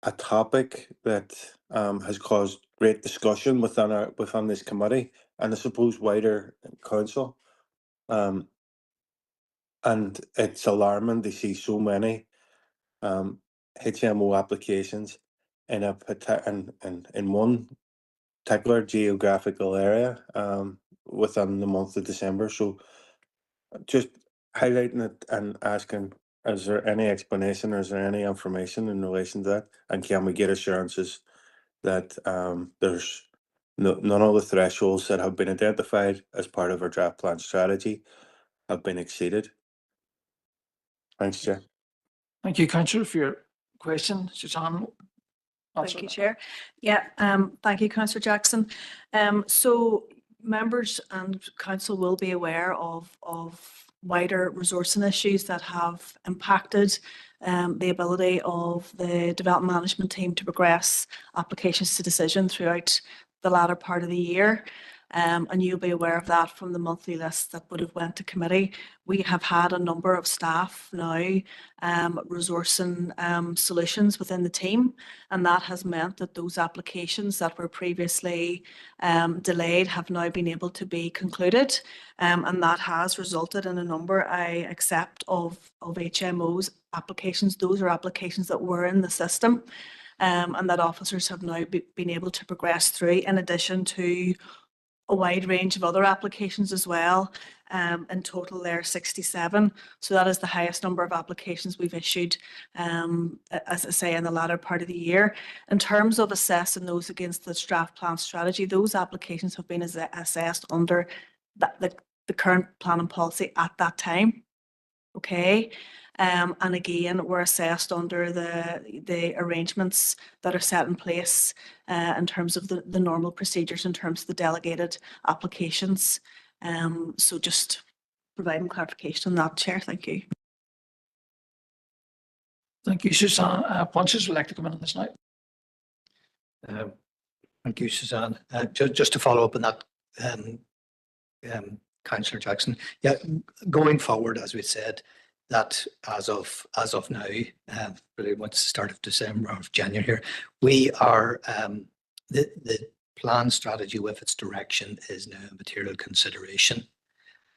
a topic that has caused great discussion within this committee, and I suppose wider council. And it's alarming to see so many HMO applications in in one particular geographical area within the month of December. So just highlighting it and asking, is there any explanation or is there any information in relation to that? And can we get assurances that there's none of the thresholds that have been identified as part of our draft plan strategy have been exceeded? Thanks, Chair. Thank you, councillor, for your question. Suzanne? Thank you, Chair. Yeah, thank you, Councillor Jackson. So members and council will be aware of wider resourcing issues that have impacted the ability of the development management team to progress applications to decision throughout the latter part of the year. And you'll be aware of that from the monthly list that would have went to committee. We have had a number of staff now resourcing solutions within the team, and that has meant that those applications that were previously delayed have now been able to be concluded, and that has resulted in a number, I accept, of HMOs applications. Those are applications that were in the system and that officers have now been able to progress through, in addition to a wide range of other applications as well. In total, there are 67. So that is the highest number of applications we've issued, as I say, in the latter part of the year. In terms of assessing those against the draft plan strategy, those applications have been assessed under the current planning policy at that time. Okay. And again, we're assessed under the arrangements that are set in place in terms of the normal procedures in terms of the delegated applications. So just providing clarification on that, Chair. Thank you. Thank you, Suzanne. Pontius would like to come in on this now. Thank you, Suzanne. Just to follow up on that, Councillor Jackson. Yeah, going forward, as we said, that as of now, really once the start of December or of January here, we are the plan strategy with its direction is now a material consideration,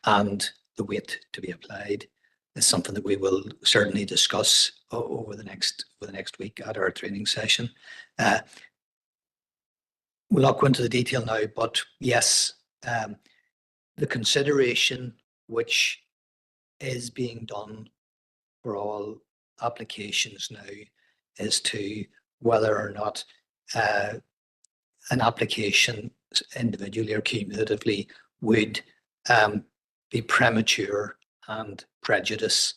and the weight to be applied is something that we will certainly discuss over the next week at our training session. We'll not go into the detail now, but yes, the consideration which is being done for all applications now is to whether or not an application individually or cumulatively would be premature and prejudice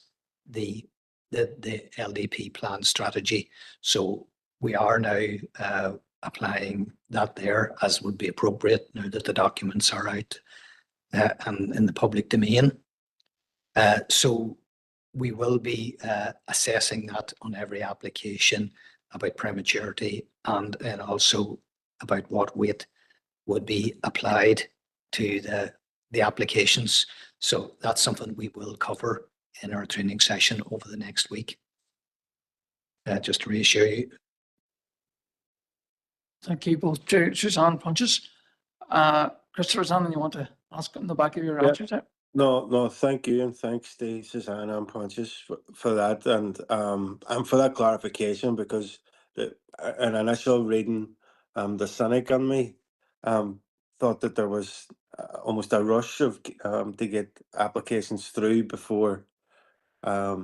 the LDP plan strategy. So we are now applying that there as would be appropriate now that the documents are out and in the public domain. So we will be assessing that on every application about prematurity and also about what weight would be applied to the applications. So that's something we will cover in our training session over the next week. Just to reassure you. Thank you both, Suzanne, Pontius. Christopher, is there anything you want to ask on the back of your answer there? No, thank you, and thanks to Suzanne and Pontius for that, and for that clarification, because an initial reading, the cynic on me thought that there was almost a rush of to get applications through before a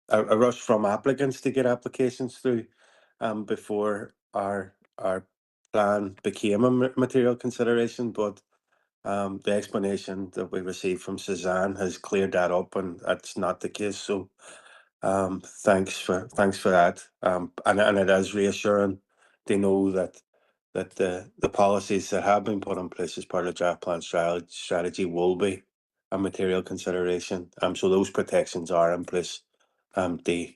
rush from applicants to get applications through before our plan became a material consideration, but the explanation that we received from Suzanne has cleared that up, and that's not the case. So thanks for that. And it is reassuring to know that the policies that have been put in place as part of the draft plan strategy will be a material consideration. So those protections are in place to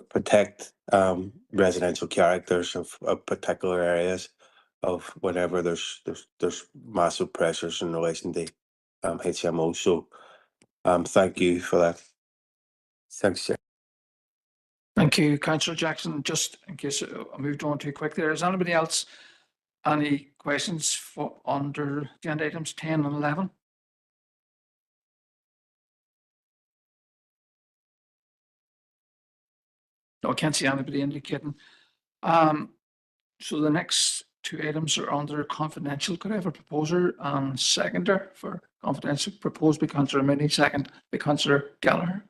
protect residential characters of particular areas of whenever there's massive pressures in relation to HMO. So thank you for that. Thanks, Chair. Thank you, Councillor Jackson. Just in case I moved on too quick there, is anybody else any questions for under agenda items 10 and 11? No, I can't see anybody indicating. So the next two items are under confidential. Could I have a proposer and seconder for confidential? Proposed by Councillor Mooney, second by Councillor Gallagher.